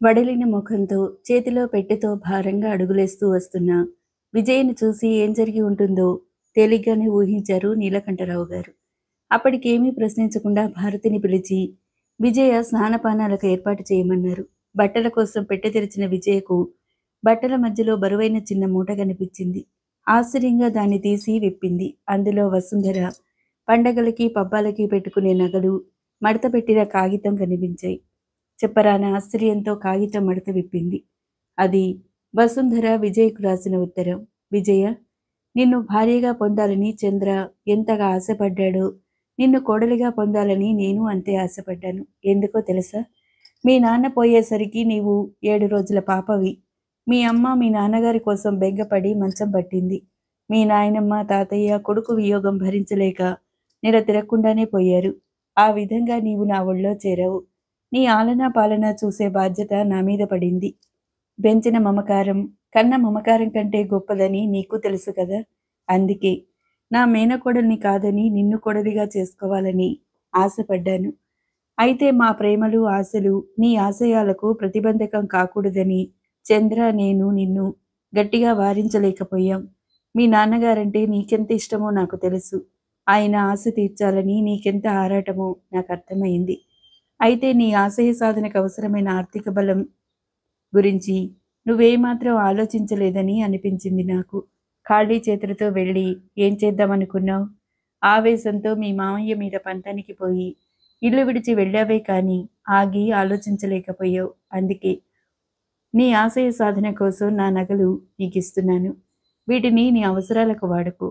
వడిలిన ముఖంతో, చేతిలో పెట్టెతో భారంగా అడుగులేస్తూ వస్తున్న విజయ్‌ని చూసి ఏం జరిగి ఉంటుందో తేలిగ్గానే ఊహించారు నీలకంఠరావు గారు. అప్పటికేమీ ప్రశ్నించకుండా భారతిని పిలిచి, విజయ స్నానపానాలకు ఏర్పాటు చేయమన్నారు. బట్టల కోసం పెట్టె తెరిచిన విజయకు బట్టల మధ్యలో బరువైన చిన్న మూట కనిపించింది. ఆశ్చర్యంగా దాన్ని తీసి విప్పింది. అందులో వసుంధర పండగలకి, పబ్బాలకి పెట్టుకునే నగలు, మడతపెట్టిన కాగితం కనిపించాయి. చెప్పరాని ఆశ్చర్యంతో కాగితం మడత విప్పింది. అది వసుంధర విజయ్‌కు రాసిన ఉత్తరం. విజయ, నిన్ను భార్యగా పొందాలని చంద్ర ఎంతగా ఆశపడ్డాడో, నిన్ను కోడలిగా పొందాలని నేను అంతే ఆశపడ్డాను. ఎందుకో తెలుసా? మీ నాన్న పోయేసరికి నీవు 7 రోజుల పాపవి. మీ అమ్మ మీ నాన్నగారి కోసం బెంగపడి మంచం పట్టింది. మీ నాయనమ్మ, తాతయ్య కొడుకు వియోగం భరించలేక నెల తిరగకుండానే పోయారు. ఆ విధంగా నీవు నా ఒళ్ళో చేరావు. నీ ఆలనా పాలనా చూసే బాధ్యత నా మీద పడింది. పెంచిన మమకారం, కన్న మమకారం కంటే గొప్పదని నీకు తెలుసు కదా! అందుకే నా మేనకోడల్ని కాదని నిన్ను కోడలిగా చేసుకోవాలని ఆశపడ్డాను. అయితే మా ప్రేమలు, ఆశలు నీ ఆశయాలకు ప్రతిబంధకం కాకూడదని చంద్ర, నేను నిన్ను గట్టిగా వారించలేకపోయాం. మీ నాన్నగారంటే నీకెంత ఇష్టమో నాకు తెలుసు. ఆయన ఆశ తీర్చాలని నీకెంత ఆరాటమో నాకర్థమైంది. అయితే నీ ఆశయ సాధనకు అవసరమైన ఆర్థిక బలం గురించి నువ్వేమాత్రం ఆలోచించలేదని అనిపించింది నాకు. ఖాళీ చేతులతో వెళ్ళి ఏం చేద్దామనుకున్నావు? ఆవేశంతో మీ మామయ్య మీద పంతానికి పోయి ఇల్లు విడిచి వెళ్ళావే కానీ ఆగి ఆలోచించలేకపోయావు. అందుకే నీ ఆశయ సాధన కోసం నా నగలు నీకిస్తున్నాను. వీటిని నీ అవసరాలకు వాడుకో.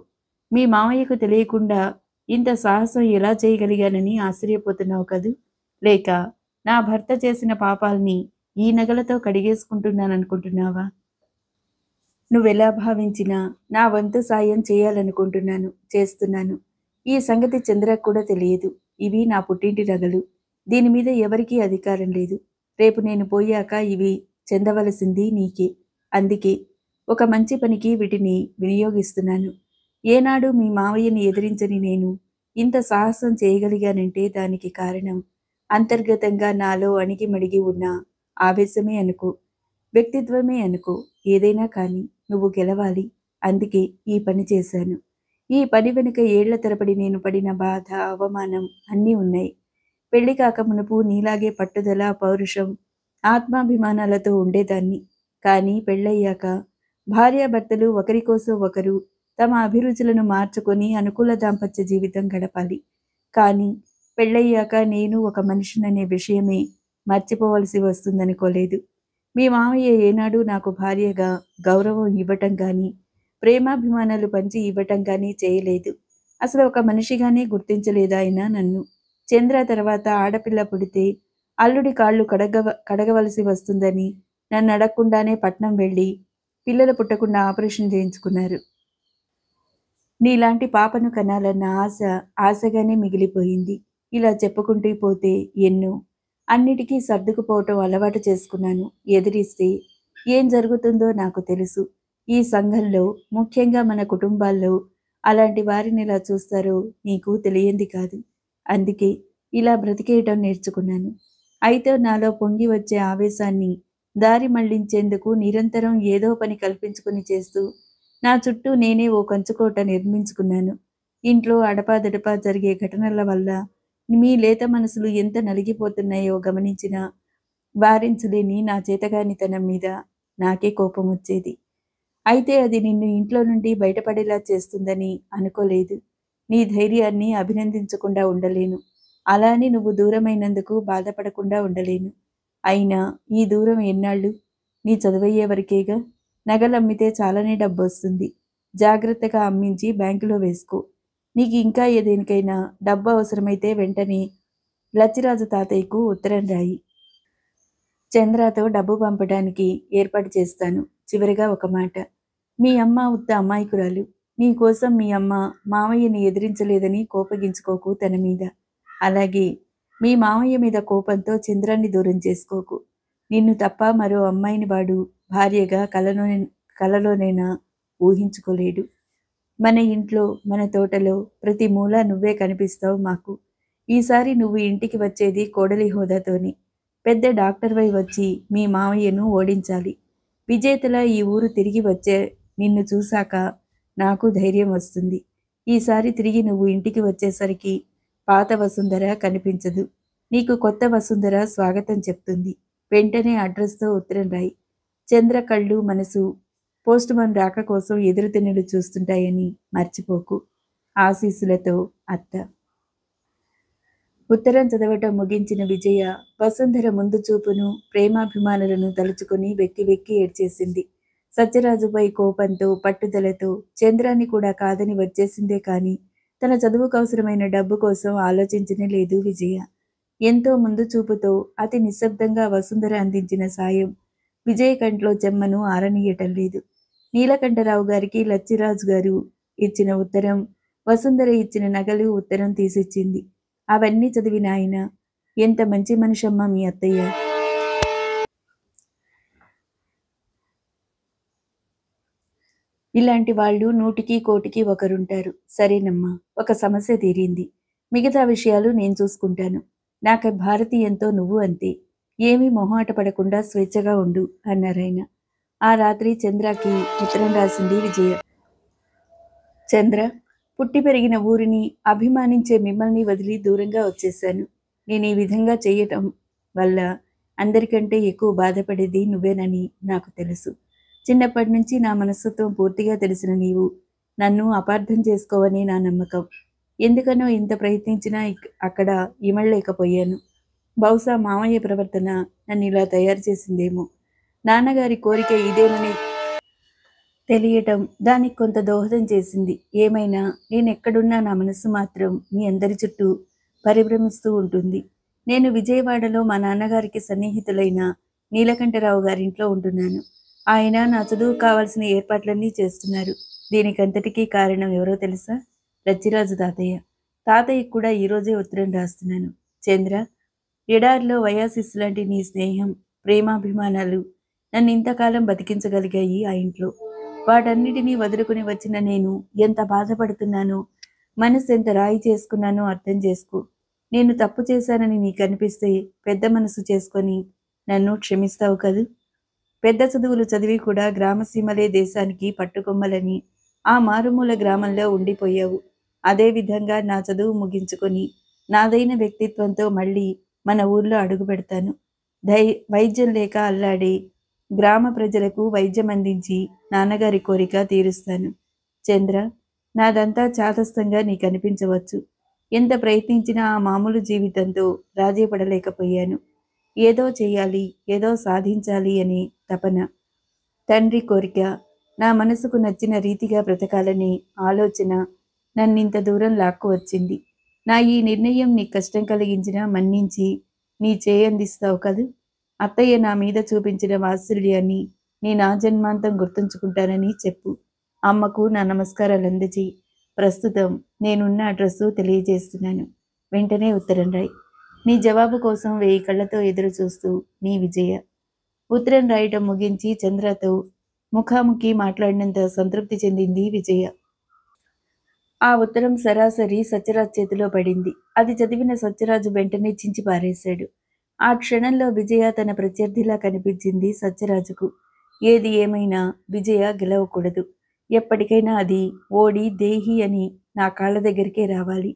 మీ మామయ్యకు తెలియకుండా ఇంత సాహసం ఎలా చేయగలిగానని ఆశ్చర్యపోతున్నావు కదూ? లేక నా భర్త చేసిన పాపాల్ని ఈ నగలతో కడిగేసుకుంటున్నాననుకుంటున్నావా? నువ్వెలా భావించినా నా వంతు సాయం చేయాలనుకుంటున్నాను, చేస్తున్నాను. ఈ సంగతి చంద్రకు కూడా తెలియదు. ఇవి నా పుట్టింటి నగలు. దీని మీద ఎవరికీ అధికారం లేదు. రేపు నేను పోయాక ఇవి చెందవలసింది నీకే. అందుకే ఒక మంచి పనికి వీటిని వినియోగిస్తున్నాను. ఏనాడు మీ మావయ్యని ఎదిరించని నేను ఇంత సాహసం చేయగలిగానంటే దానికి కారణం అంతర్గతంగా నాలో అణిగిమణిగి ఉన్న ఆవేశమే అనుకో, వ్యక్తిత్వమే అనుకో, ఏదైనా కానీ నువ్వు గెలవాలి. అందుకే ఈ పని చేశాను. ఈ పని వెనుక ఏళ్ల తరబడి నేను పడిన బాధ, అవమానం అన్నీ ఉన్నాయి. పెళ్లి కాక మునుపు నీలాగే పట్టుదల, పౌరుషం, ఆత్మాభిమానాలతో ఉండేదాన్ని. కానీ పెళ్ళయ్యాక భార్యాభర్తలు ఒకరి కోసం ఒకరు తమ అభిరుచులను మార్చుకొని అనుకూల దాంపత్య జీవితం గడపాలి. కానీ పెళ్ళయ్యాక నేను ఒక మనిషిననే విషయమే మర్చిపోవలసి వస్తుందనుకోలేదు. మీ మామయ్య ఏనాడు నాకు భార్యగా గౌరవం ఇవ్వటం కానీ, ప్రేమాభిమానాలు పంచి ఇవ్వటం కానీ చేయలేదు. అసలు ఒక మనిషిగానే గుర్తించలేదాయన నన్ను. చంద్ర తర్వాత ఆడపిల్ల పుడితే అల్లుడి కాళ్ళు కడగవలసి వస్తుందని నన్ను అడగకుండానే పట్నం వెళ్ళి పిల్లలు పుట్టకుండా ఆపరేషన్ చేయించుకున్నారు. నీలాంటి పాపను కనాలన్న ఆశ ఆశగానే మిగిలిపోయింది. ఇలా చెప్పుకుంటూ పోతే ఎన్నో. అన్నిటికీ సర్దుకుపోవటం అలవాటు చేసుకున్నాను. ఎదిరిస్తే ఏం జరుగుతుందో నాకు తెలుసు. ఈ సంఘంలో, ముఖ్యంగా మన కుటుంబాల్లో అలాంటి వారిని ఎలా చూస్తారో నీకు తెలియంది కాదు. అందుకే ఇలా బ్రతికేయటం నేర్చుకున్నాను. అయితే నాలో పొంగి వచ్చే ఆవేశాన్ని దారి మళ్లించేందుకు నిరంతరం ఏదో పని కల్పించుకుని చేస్తూ నా చుట్టూ నేనే ఓ కంచుకోట నిర్మించుకున్నాను. ఇంట్లో అడపాదడపా జరిగే ఘటనల వల్ల మీ లేత మనసులు ఎంత నలిగిపోతున్నాయో గమనించినా వారించలేని నా చేతగానితనం మీద నాకే కోపం వచ్చేది. అయితే అది నిన్ను ఇంట్లో నుండి బయటపడేలా చేస్తుందని అనుకోలేదు. నీ ధైర్యాన్ని అభినందించకుండా ఉండలేను. అలా అని నువ్వు దూరమైనందుకు బాధపడకుండా ఉండలేను. అయినా ఈ దూరం ఎన్నాళ్ళు? నీ చదువయ్యే వరకేగా. నగలమ్మితే చాలానే డబ్బొస్తుంది. జాగ్రత్తగా అమ్మించి బ్యాంకులో వేసుకో. నీకు ఇంకా దేనికైనా డబ్బు అవసరమైతే వెంటనే లచ్చిరాజు తాతయ్యకు ఉత్తరం రాయి. చంద్రతో డబ్బు పంపడానికి ఏర్పాటు చేస్తాను. చివరిగా ఒక మాట. మీ అమ్మ ఉత్త అమాయకురాలు. నీ కోసం మీ అమ్మ మామయ్యని ఎదిరించలేదని కోపగించుకోకు తన మీద. అలాగే మీ మామయ్య మీద కోపంతో చంద్రాన్ని దూరం చేసుకోకు. నిన్ను తప్ప మరో అమ్మాయిని వాడు భార్యగా కలలోనైనా ఊహించుకోలేడు. మన ఇంట్లో, మన తోటలో ప్రతి మూల నువ్వే కనిపిస్తావు మాకు. ఈసారి నువ్వు ఇంటికి వచ్చేది కోడలి హోదాతోనే. పెద్ద డాక్టర్వై వచ్చి మీ మావయ్యను ఓడించాలి. విజేతలా ఈ ఊరు తిరిగి వచ్చే నిన్ను చూశాక నాకు ధైర్యం వస్తుంది. ఈసారి తిరిగి నువ్వు ఇంటికి వచ్చేసరికి పాత వసుంధర కనిపించదు. నీకు కొత్త వసుంధర స్వాగతం చెప్తుంది. వెంటనే అడ్రస్‌తో ఉత్తరం రాయి. చంద్ర కళ్ళు, మనసు పోస్టుమన్ రాక కోసం ఎదురుతెన్నులు చూస్తుంటాయని మర్చిపోకు. ఆశీస్సులతో అత్త. ఉత్తరం చదవటం ముగించిన విజయ వసుంధర ముందు చూపును, ప్రేమాభిమానులను తలుచుకుని వెక్కి వెక్కి ఏడ్చేసింది. సత్యరాజుపై కోపంతో, పట్టుదలతో చంద్రాన్ని కూడా కాదని వచ్చేసిందే కాని తన చదువుకు అవసరమైన డబ్బు కోసం ఆలోచించనే లేదు విజయ. ఎంతో ముందు చూపుతో అతి నిశ్శబ్దంగా వసుంధర అందించిన సాయం విజయ కంట్లో చెమ్మను ఆరనీయటం లేదు. నీలకంఠరావు గారికి లచ్చిరాజు గారు ఇచ్చిన ఉత్తరం, వసుంధర ఇచ్చిన నగలు, ఉత్తరం తీసిచ్చింది. అవన్నీ చదివిన ఆయన, ఎంత మంచి మనిషమ్మా మీ అత్తయ్య. ఇలాంటి వాళ్ళు 100కి 1,00,00,000కి ఒకరుంటారు. సరేనమ్మా, ఒక సమస్య తీరింది. మిగతా విషయాలు నేను చూసుకుంటాను. నాకు భారతి ఎంతో, నువ్వు అంతే. ఏమీ మొహాట పడకుండా స్వేచ్ఛగా ఉండు అన్నారాయన. ఆ రాత్రి చంద్రకి ఉత్తరం రాసింది విజయ. చంద్ర, పుట్టి పెరిగిన ఊరిని, అభిమానించే మిమ్మల్ని వదిలి దూరంగా వచ్చేశాను. నేను ఈ విధంగా చేయటం వల్ల అందరికంటే ఎక్కువ బాధపడేది నువ్వేనని నాకు తెలుసు. చిన్నప్పటి నుంచి నా మనస్తత్వం పూర్తిగా తెలిసిన నీవు నన్ను అపార్థం చేసుకోవని నా నమ్మకం. ఎందుకనో ఇంత ప్రయత్నించినా అక్కడ ఇమడలేకపోయాను. బహుశా మామయ్య ప్రవర్తన నన్ను ఇలా తయారు చేసిందేమో. నాన్నగారి కోరిక ఇదేనని తెలియటం దానికి కొంత దోహదం చేసింది. ఏమైనా నేనెక్కడున్నా నా మనసు మాత్రం మీ అందరి చుట్టూ పరిభ్రమిస్తూ ఉంటుంది. నేను విజయవాడలో మా నాన్నగారికి సన్నిహితులైన నీలకంఠరావు గారింట్లో ఉంటున్నాను. ఆయన నా చదువుకు కావాల్సిన ఏర్పాట్లన్నీ చేస్తున్నారు. దీనికంతటికీ కారణం ఎవరో తెలుసా? లచ్చిరాజు తాతయ్య. తాతయ్యకు కూడా ఈరోజే ఉత్తరం రాస్తున్నాను. చంద్ర, ఎడారిలో వయాసిస్ లాంటి నీ స్నేహం, ప్రేమాభిమానాలు నన్ను ఇంతకాలం బతికించగలిగాయి ఆ ఇంట్లో. వాటన్నిటినీ వదులుకుని వచ్చిన నేను ఎంత బాధపడుతున్నానో, మనసు ఎంత రాయి చేసుకున్నానో అర్థం చేసుకో. నేను తప్పు చేశానని నీకు అనిపిస్తే పెద్ద మనసు చేసుకొని నన్ను క్షమిస్తావు కదూ? పెద్ద చదువులు చదివి కూడా గ్రామసీమలే దేశానికి పట్టుకొమ్మలని ఆ మారుమూల గ్రామంలో ఉండిపోయావు. అదేవిధంగా నా చదువు ముగించుకొని నాదైన వ్యక్తిత్వంతో మళ్ళీ మన ఊర్లో అడుగు పెడతాను. వైద్యం లేక అల్లాడే గ్రామ ప్రజలకు వైద్యం అందించి నాన్నగారి కోరిక తీరుస్తాను. చంద్ర, నాదంతా చాదస్తంగా నీకు అనిపించవచ్చు. ఎంత ప్రయత్నించినా ఆ మామూలు జీవితంతో రాజీ పడలేకపోయాను. ఏదో చేయాలి, ఏదో సాధించాలి అనే తపన, తండ్రి కోరిక, నా మనసుకు నచ్చిన రీతిగా బ్రతకాలనే ఆలోచన నన్నింత దూరం లాక్కు వచ్చింది. నా ఈ నిర్ణయం నీకు కష్టం కలిగించినా మన్నించి నీ చేయందిస్తావు కదూ? అత్తయ్య నా మీద చూపించిన వాత్సల్యాన్ని నేను ఆ జన్మాంతం గుర్తుంచుకుంటానని చెప్పు. అమ్మకు నా నమస్కారాలు అందజేయి. ప్రస్తుతం నేనున్న అడ్రస్సు తెలియజేస్తున్నాను. వెంటనే ఉత్తరం రాయి. నీ జవాబు కోసం 1000 కళ్ళతో ఎదురు చూస్తూ నీ విజయ. ఉత్తరం రాయటం ముగించి చంద్రతో ముఖాముఖి మాట్లాడినంత సంతృప్తి చెందింది విజయ. ఆ ఉత్తరం సరాసరి సత్యరాజ్ చేతిలో పడింది. అది చదివిన సత్యరాజు వెంటనే చించి పారేశాడు. ఆ క్షణంలో విజయ తన ప్రత్యర్థిలా కనిపించింది సత్యరాజుకు. ఏది ఏమైనా విజయ గెలవకూడదు. ఎప్పటికైనా అది ఓడి దేహి అని నా కాళ్ళ దగ్గరికే రావాలి.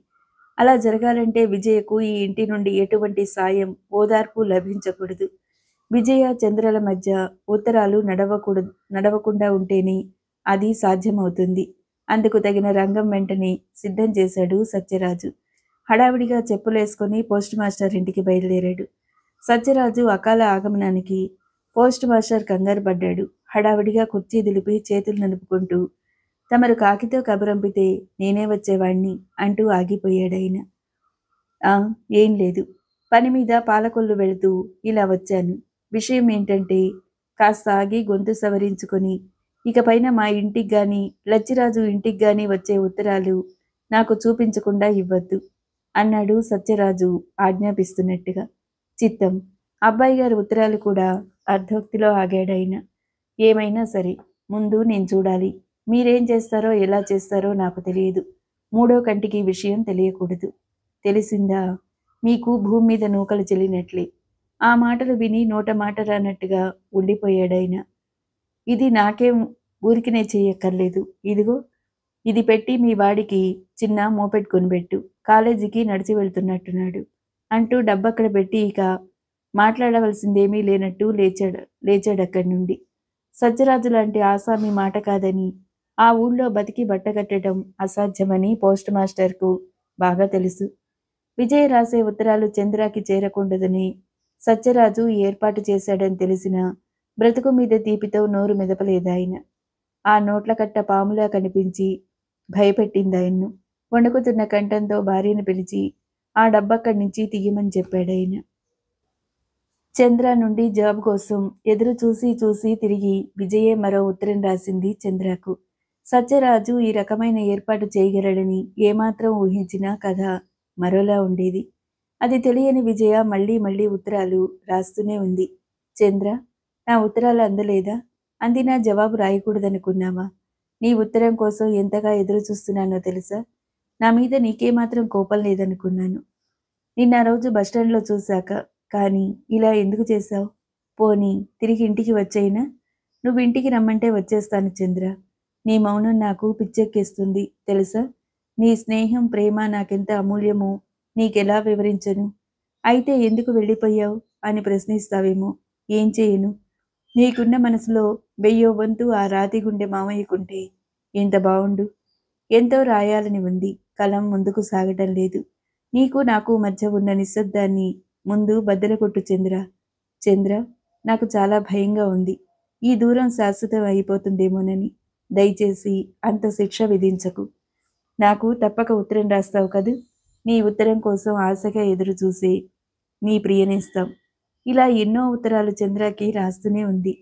అలా జరగాలంటే విజయకు ఈ ఇంటి నుండి ఎటువంటి సాయం, ఓదార్పు లభించకూడదు. విజయ చంద్రల మధ్య ఉత్తరాలు నడవకుండా ఉంటేనే అది సాధ్యమవుతుంది. అందుకు తగిన రంగం వెంటనే సిద్ధం చేశాడు సత్యరాజు. హడావిడిగా చెప్పులేసుకొని పోస్ట్ మాస్టర్ ఇంటికి బయలుదేరాడు. సత్యరాజు అకాల ఆగమనానికి పోస్ట్ మాస్టర్ కంగారు పడ్డాడు. హడావిడిగా కుర్చీ దులిపి చేతులు నలుపుకుంటూ, తమరు కాకితో కబురంపితే నేనే వచ్చేవాణ్ణి అంటూ ఆగిపోయాడాయన. ఏం లేదు, పని మీద పాలకొల్లు వెళుతూ ఇలా వచ్చాను. విషయం ఏంటంటే, కాస్త ఆగి గొంతు సవరించుకొని, ఇకపైన మా ఇంటికి గాని లచ్చిరాజు ఇంటికి గాని వచ్చే ఉత్తరాలు నాకు చూపించకుండా ఇవ్వద్దు అన్నాడు సత్యరాజు ఆజ్ఞాపిస్తున్నట్టుగా. చిత్తం. అబ్బాయి గారి ఉత్తరాలు కూడా అర్ధోక్తిలో ఆగాడాయన. ఏమైనా సరే, ముందు నేను చూడాలి. మీరేం చేస్తారో ఎలా చేస్తారో నాకు తెలియదు. మూడో కంటికి విషయం తెలియకూడదు. తెలిసిందా? మీకు భూమి మీద నూకలు చెల్లినట్లే. ఆ మాటలు విని నోట మాట రానట్టుగా ఉండిపోయాడాయన. ఇది నాకేం ఊరికినే చెయ్యక్కర్లేదు. ఇదిగో ఇది పెట్టి మీ వాడికి చిన్న మోపెడ్ కొనిపెట్టు. కాలేజీకి నడిచి వెళ్తున్నట్టున్నాడు అంటూ డబ్బక్కడ పెట్టి ఇక మాట్లాడవలసిందేమీ లేనట్టు లేచాడక్కడి నుండి. సత్యరాజు లాంటి ఆసామి మాట కాదని, ఆ ఊళ్ళో బతికి బట్టకట్టడం అసాధ్యమని పోస్ట్ మాస్టర్కు బాగా తెలుసు. విజయ్ రాసే ఉత్తరాలు చంద్రాకి చేరకూడదని సత్యరాజు ఏర్పాటు చేశాడని తెలిసినా బ్రతుకు మీద తీపితో నోరు మెదపలేదాయన. ఆ నోట్లకట్ట పాములా కనిపించి భయపెట్టిందాయన్ను. వణుకుతున్న కంఠంతో భార్యను పిలిచి ఆ డబ్బక్కడి నుంచి తీయమని చెప్పాడాయన. చంద్ర నుండి జాబ్ కోసం ఎదురు చూసి చూసి తిరిగి విజయే మరో ఉత్తరం రాసింది చంద్రకు. సత్యరాజు ఈ రకమైన ఏర్పాటు చేయగలడని ఏమాత్రం ఊహించినా కథ మరోలా ఉండేది. అది తెలియని విజయ మళ్లీ మళ్లీ ఉత్తరాలు రాస్తూనే ఉంది. చంద్ర, నా ఉత్తరాలు అందలేదా? అందినా జవాబు రాయకూడదనుకున్నావా? నీ ఉత్తరం కోసం ఎంతగా ఎదురు చూస్తున్నానో తెలుసా? నా మీద నీకేమాత్రం కోపం లేదనుకున్నాను. నిన్న రోజు బస్టాండ్లో చూశాక. కానీ ఇలా ఎందుకు చేశావు? పోనీ తిరిగి ఇంటికి వచ్చేయినా? నువ్వు ఇంటికి రమ్మంటే వచ్చేస్తాను చంద్ర. నీ మౌనం నాకు పిచ్చెక్కేస్తుంది తెలుసా? నీ స్నేహం, ప్రేమ నాకెంత అమూల్యమో నీకెలా వివరించను? అయితే ఎందుకు వెళ్ళిపోయావు అని ప్రశ్నిస్తావేమో. ఏం చేయను? నీకున్న మనసులో 1000వ వంతు ఆ రాతి గుండె మామయ్యకుంటే ఎంత బావుండు. ఎంతో రాయాలని ఉంది, కలం ముందుకు సాగటం లేదు. నీకు నాకు మధ్య ఉన్న నిశ్శబ్దాన్ని ముందు బద్దలుకొట్టు చంద్ర. చంద్ర, నాకు చాలా భయంగా ఉంది. ఈ దూరం శాశ్వతం అయిపోతుందేమోనని. దయచేసి అంత శిక్ష విధించకు. నాకు తప్పక ఉత్తరం రాస్తావు కదూ? నీ ఉత్తరం కోసం ఆశగా ఎదురు చూసే నీ ప్రియనేస్తాం. ఇలా ఎన్నో ఉత్తరాలు చంద్రకి రాస్తూనే ఉంది.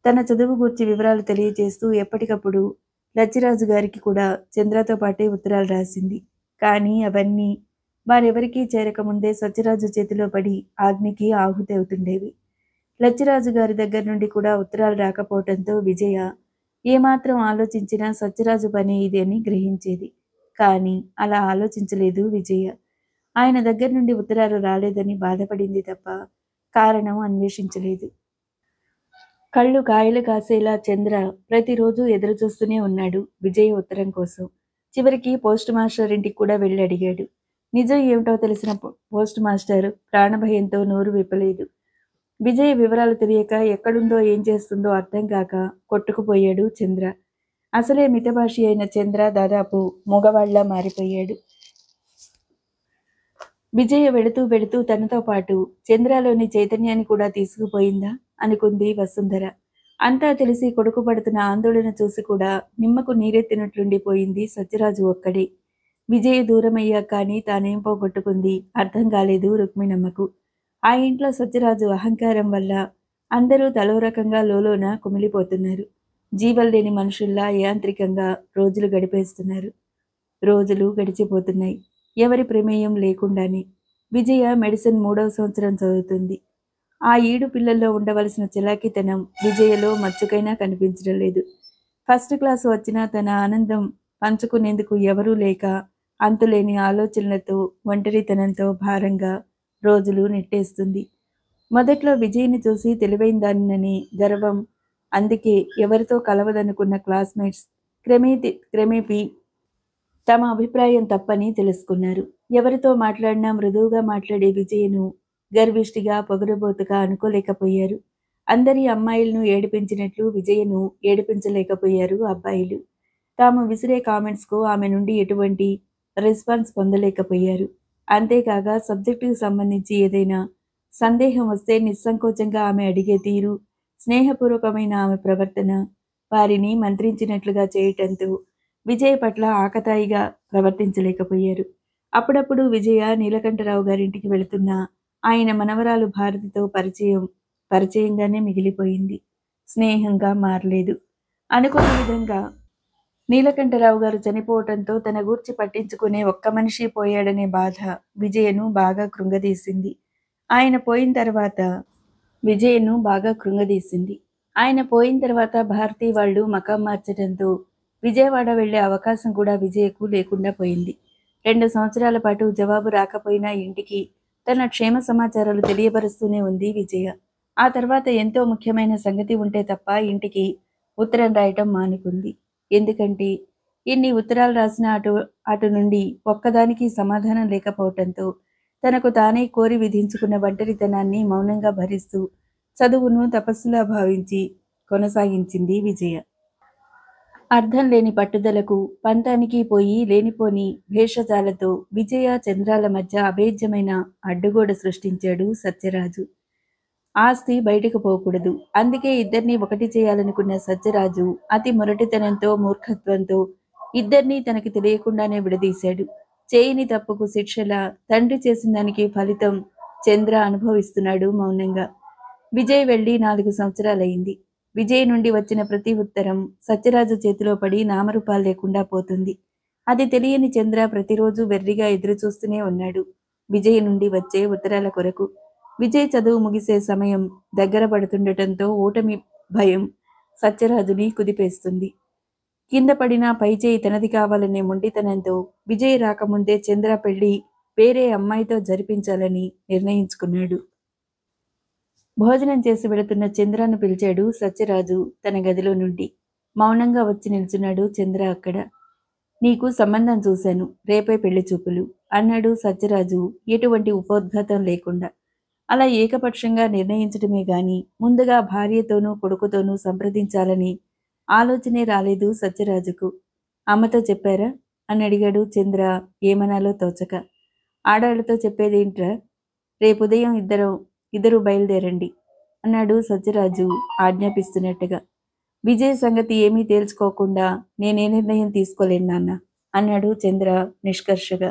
తన చదువు గూర్చి వివరాలు తెలియజేస్తూ ఎప్పటికప్పుడు లచ్చిరాజు గారికి కూడా చంద్రతో పాటే ఉత్తరాలు రాసింది. కానీ అవన్నీ వారెవరికీ చేరకముందే సత్యరాజు చేతిలో పడి అగ్నికి ఆహుతి అవుతుండేవి. లచ్చిరాజు గారి దగ్గర నుండి కూడా ఉత్తరాలు రాకపోవటంతో విజయ ఏమాత్రం ఆలోచించినా సత్యరాజు పని ఇది అని గ్రహించేది. కానీ అలా ఆలోచించలేదు విజయ. ఆయన దగ్గర నుండి ఉత్తరాలు రాలేదని బాధపడింది తప్ప కారణం అన్వేషించలేదు. కళ్ళు కాయలు కాసేలా చంద్ర ప్రతిరోజు ఎదురుచూస్తూనే ఉన్నాడు విజయ్ ఉత్తరం కోసం. చివరికి పోస్ట్ మాస్టర్ ఇంటికి కూడా వెళ్ళి అడిగాడు. నిజం ఏమిటో తెలిసిన పోస్ట్ మాస్టర్ ప్రాణభయంతో నోరు విప్పలేదు. విజయ్ వివరాలు తెలియక ఎక్కడుందో ఏం చేస్తుందో అర్థం కాక కొట్టుకుపోయాడు చంద్ర. అసలే మితభాషి అయిన చంద్ర దాదాపు మగవాళ్ల మారిపోయాడు. విజయ వెళుతూ వెళుతూ తనతో పాటు చంద్రలోని చైతన్యాన్ని కూడా తీసుకుపోయిందా అనుకుంది వసుంధర. అంతా తెలిసి కొడుకు పడుతున్న ఆందోళన చూసి కూడా నిమ్మకు నీరెత్తినట్లుండిపోయింది సత్యరాజు ఒక్కడే. విజయ దూరమయ్యాక కానీ తానేం పోగొట్టుకుంది అర్థం కాలేదు రుక్మిణమ్మకు. ఆ ఇంట్లో సత్యరాజు అహంకారం వల్ల అందరూ తలో రకంగా లోలోన కుమిలిపోతున్నారు. జీవం లేని మనుషుల్లా యాంత్రికంగా రోజులు గడిపేస్తున్నారు. రోజులు గడిచిపోతున్నాయి ఎవరి ప్రమేయం లేకుండానే. విజయ మెడిసిన్ 3వ సంవత్సరం చదువుతుంది. ఆ ఈడు పిల్లల్లో ఉండవలసిన చలాకీతనం విజయలో మచ్చుకైనా కనిపించడం లేదు. ఫస్ట్ క్లాసు వచ్చినా తన ఆనందం పంచుకునేందుకు ఎవరూ లేక అంతులేని ఆలోచనలతో ఒంటరితనంతో భారంగా రోజులు నెట్టేస్తుంది. మొదట్లో విజయ్ని చూసి తెలివైన దానినని గర్వం, అందుకే ఎవరితో కలవదనుకున్న క్లాస్మేట్స్ క్రమేపీ తమ అభిప్రాయం తప్పని తెలుసుకున్నారు. ఎవరితో మాట్లాడినా మృదువుగా మాట్లాడే విజయను గర్విష్టిగా పొగరబోతుగా అనుకోలేకపోయారు. అందరి అమ్మాయిలను ఏడిపించినట్లు విజయను ఏడిపించలేకపోయారు అబ్బాయిలు. తాము విసిరే కామెంట్స్కు ఆమె నుండి ఎటువంటి రెస్పాన్స్ పొందలేకపోయారు. అంతేకాక సబ్జెక్టుకు సంబంధించి ఏదైనా సందేహం వస్తే నిస్సంకోచంగా ఆమె అడిగే తీరు, స్నేహపూర్వకమైన ఆమె ప్రవర్తన వారిని మంత్రించినట్లుగా చేయటంతో విజయ్ పట్ల ఆకతాయిగా ప్రవర్తించలేకపోయారు. అప్పుడప్పుడు విజయ నీలకంఠరావు గారింటికి వెళుతున్నా ఆయన మనవరాలు భారతితో పరిచయంగానే మిగిలిపోయింది. స్నేహంగా మారలేదు. అనుకున్న విధంగా నీలకంఠరావు గారు చనిపోవటంతో తన గూర్చి పట్టించుకునే ఒక్క మనిషి పోయాడనే బాధ విజయను బాగా కృంగదీసింది. ఆయన పోయిన తర్వాత భారతి వాళ్ళు మకాం మార్చడంతో విజయవాడ వెళ్లే అవకాశం కూడా విజయకు లేకుండా పోయింది. 2 సంవత్సరాల పాటు జవాబు రాకపోయినా ఇంటికి తన క్షేమ సమాచారాలు తెలియపరుస్తూనే ఉంది విజయ. ఆ తర్వాత ఎంతో ముఖ్యమైన సంగతి ఉంటే తప్ప ఇంటికి ఉత్తరం రాయటం మానుకుంది. ఎందుకంటే ఎన్ని ఉత్తరాలు రాసినా అటు నుండి ఒక్కదానికి సమాధానం లేకపోవటంతో తనకు తానే కోరి విధించుకున్న ఒంటరితనాన్ని మౌనంగా భరిస్తూ చదువును తపస్సులా భావించి కొనసాగించింది విజయ. అర్థం లేని పట్టుదలకు, పంతానికి పోయి లేనిపోని భేషజాలతో విజయ, చంద్రాల మధ్య అభేద్యమైన అడ్డుగోడ సృష్టించాడు సత్యరాజు. ఆస్తి బయటకు పోకూడదు. అందుకే ఇద్దరినీ ఒకటి చేయాలనుకున్న సత్యరాజు అతి మొరటితనంతో, మూర్ఖత్వంతో ఇద్దరినీ తనకి తెలియకుండానే విడదీశాడు. చేయని తప్పుకు శిక్షలా తండ్రి చేసిన దానికి ఫలితం చంద్ర అనుభవిస్తున్నాడు మౌనంగా. విజయ్ వెళ్ళి 4 సంవత్సరాలయ్యింది. విజయ్ నుండి వచ్చిన ప్రతి ఉత్తరం సత్యరాజు చేతిలో పడి నామరూపాలు లేకుండా పోతుంది. అది తెలియని చంద్ర ప్రతిరోజు వెర్రిగా ఎదురుచూస్తూనే ఉన్నాడు విజయ్ నుండి వచ్చే ఉత్తరాల కొరకు. విజయ్ చదువు ముగిసే సమయం దగ్గర పడుతుండటంతో ఓటమి భయం సత్యరాజుని కుదిపేస్తుంది. కింద పడినా పైచేయి తనది కావాలనే మొండితనంతో విజయ్ రాకముందే చంద్ర పెళ్లి వేరే అమ్మాయితో జరిపించాలని నిర్ణయించుకున్నాడు. భోజనం చేసి వెళుతున్న చంద్రను పిలిచాడు సత్యరాజు తన గదిలో నుండి. మౌనంగా వచ్చి నిల్చున్నాడు చంద్ర అక్కడ. నీకు సంబంధం చూశాను, రేపే పెళ్లి చూపులు అన్నాడు సత్యరాజు ఎటువంటి ఉపోద్ఘాతం లేకుండా. అలా ఏకపక్షంగా నిర్ణయించడమే గాని ముందుగా భార్యతోనూ కొడుకుతోనూ సంప్రదించాలని ఆలోచనే రాలేదు సత్యరాజుకు. అమ్మతో చెప్పారా అని అడిగాడు చంద్ర ఏమనాలో తోచక. ఆడాళ్లతో చెప్పేదేంట్రా, రేపుదయం ఇద్దరు బయలుదేరండి అన్నాడు సత్యరాజు ఆజ్ఞాపిస్తున్నట్టుగా. విజయ్ సంగతి ఏమీ తేల్చుకోకుండా నేనే నిర్ణయం తీసుకోలేను నాన్న అన్నాడు చంద్ర నిష్కర్షగా.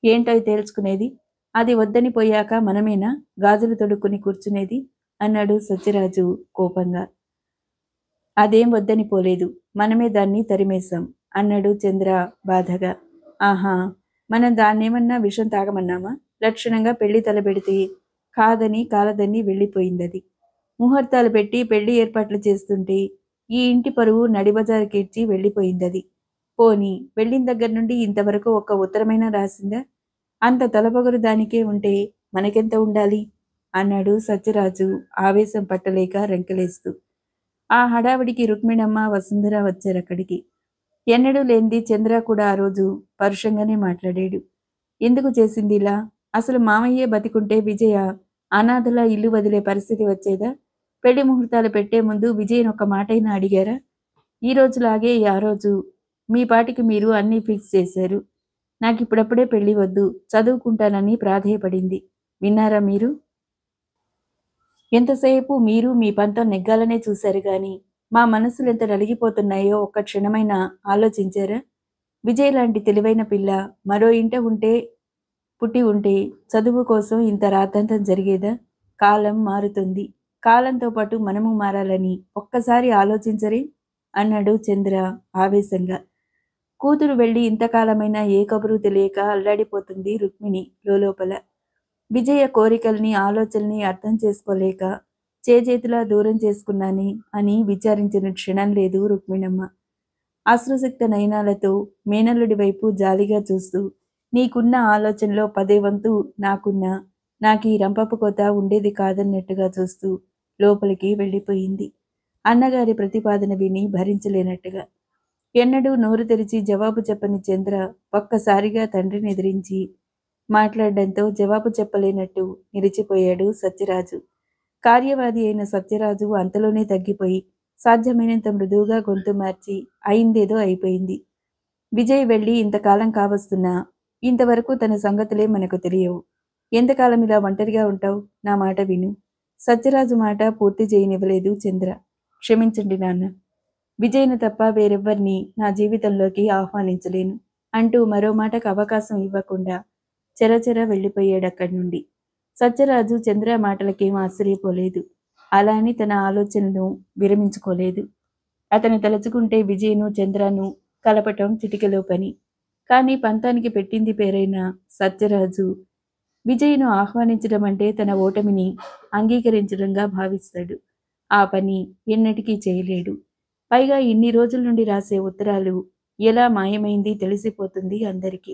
ఏంటో తేల్చుకునేది? అది వద్దని పోయాక మనమేనా గాజులు తొడుక్కుని కూర్చునేది అన్నాడు సత్యరాజు కోపంగా. అదేం వద్దని పోలేదు, మనమే దాన్ని తరిమేశాం అన్నాడు చంద్ర బాధగా. ఆహా, మనం దాన్నేమన్నా విషం తాగమన్నామా? లక్షణంగా పెళ్లి తలబెడితే కాదని కాలదని వెళ్ళిపోయిందది. ముహూర్తాలు పెట్టి పెళ్లి ఏర్పాట్లు చేస్తుంటే ఈ ఇంటి పరువు నడిబజారుకిడ్చి వెళ్ళిపోయిందది. పోనీ వెళ్ళిన దగ్గర నుండి ఇంతవరకు ఒక్క ఉత్తరమైనా రాసిందా? అంత తలపొగరు దానికే ఉంటే మనకెంత ఉండాలి అన్నాడు సత్యరాజు ఆవేశం పట్టలేక రెంకలేస్తూ. ఆ హడావిడికి రుక్మిణమ్మ, వసుంధర వచ్చారక్కడికి. ఎన్నడూ లేనిది చంద్ర కూడా ఆ రోజు పరుషంగానే మాట్లాడాడు. ఎందుకు చేసింది ఇలా? అసలు మామయ్యే బతికుంటే విజయ అనాథలా ఇల్లు వదిలే పరిస్థితి వచ్చేదా? పెళ్లి ముహూర్తాలు పెట్టే ముందు విజయనొక్క మాటైనా అడిగారా? ఈ రోజులాగే ఆ రోజు మీ పాటికి మీరు అన్నీ ఫిక్స్ చేశారు. నాకిప్పుడప్పుడే పెళ్లి వద్దు, చదువుకుంటానని ప్రాధేయపడింది. విన్నారా మీరు? ఎంతసేపు మీరు మీ పంతం నెగ్గాలనే చూశారు గాని మా మనసులు ఎంత నలిగిపోతున్నాయో ఒక్క క్షణమైనా ఆలోచించారా? విజయ్ లాంటి తెలివైన పిల్ల మరో ఇంట పుట్టి ఉంటే చదువు కోసం ఇంత రాద్ధాంతం జరిగేదా? కాలం మారుతుంది. కాలంతో పాటు మనము మారాలని ఒక్కసారి ఆలోచించరే అన్నాడు చంద్ర ఆవేశంగా. కూతురు వెళ్ళి ఇంతకాలమైనా ఏ కబురు తెలియక అల్లాడిపోతుంది రుక్మిణి లోపల. విజయ కోరికల్ని, ఆలోచనల్ని అర్థం చేసుకోలేక చేజేతులా దూరం చేసుకున్నానే అని విచారించిన క్షణం లేదు రుక్మిణమ్మ. అశ్రుసిక్త నయనాలతో మేనల్లుడి వైపు జాలిగా చూస్తూ, నీకున్న ఆలోచనలో 10 వంతు నాకున్నా నాకీ రంపపు కోత ఉండేది కాదన్నట్టుగా చూస్తూ లోపలికి వెళ్ళిపోయింది. అన్నగారి ప్రతిపాదన విని భరించలేనట్టుగా. ఎన్నడూ నోరు తెరిచి జవాబు చెప్పని చంద్ర ఒక్కసారిగా తండ్రిని ఎదిరించి మాట్లాడడంతో జవాబు చెప్పలేనట్టు నిలిచిపోయాడు సత్యరాజు. కార్యవాది అయిన సత్యరాజు అంతలోనే తగ్గిపోయి సాధ్యమైనంత మృదువుగా గొంతు మార్చి అయిందేదో అయిపోయింది. విజయ్ వెళ్ళి ఇంతకాలం కావస్తున్నా ఇంతవరకు తన సంగతులే మనకు తెలియవు. ఎంతకాలం ఇలా ఒంటరిగా ఉంటావు? నా మాట విను. సత్యరాజు మాట పూర్తి చేయనివ్వలేదు చంద్ర. క్షమించండి నాన్న. విజయ్ను తప్ప వేరెవ్వరినీ నా జీవితంలోకి ఆహ్వానించలేను అంటూ మరో మాటకు అవకాశం ఇవ్వకుండా చెరచెర వెళ్ళిపోయాడక్కడి నుండి. సత్యరాజు చంద్ర మాటలకేం ఆశ్చర్యపోలేదు. అలా అని తన ఆలోచనను విరమించుకోలేదు. అతను తలుచుకుంటే విజయ్ను, చంద్రను కలపటం చిటికెలో పని. కానీ పంతానికి పెట్టింది పేరైన సత్యరాజు విజయ్ను ఆహ్వానించడం అంటే తన ఓటమిని అంగీకరించడంగా భావిస్తాడు. ఆ పని ఎన్నటికీ చేయలేడు. పైగా ఇన్ని రోజుల నుండి రాసే ఉత్తరాలు ఎలా మాయమైంది తెలిసిపోతుంది అందరికీ.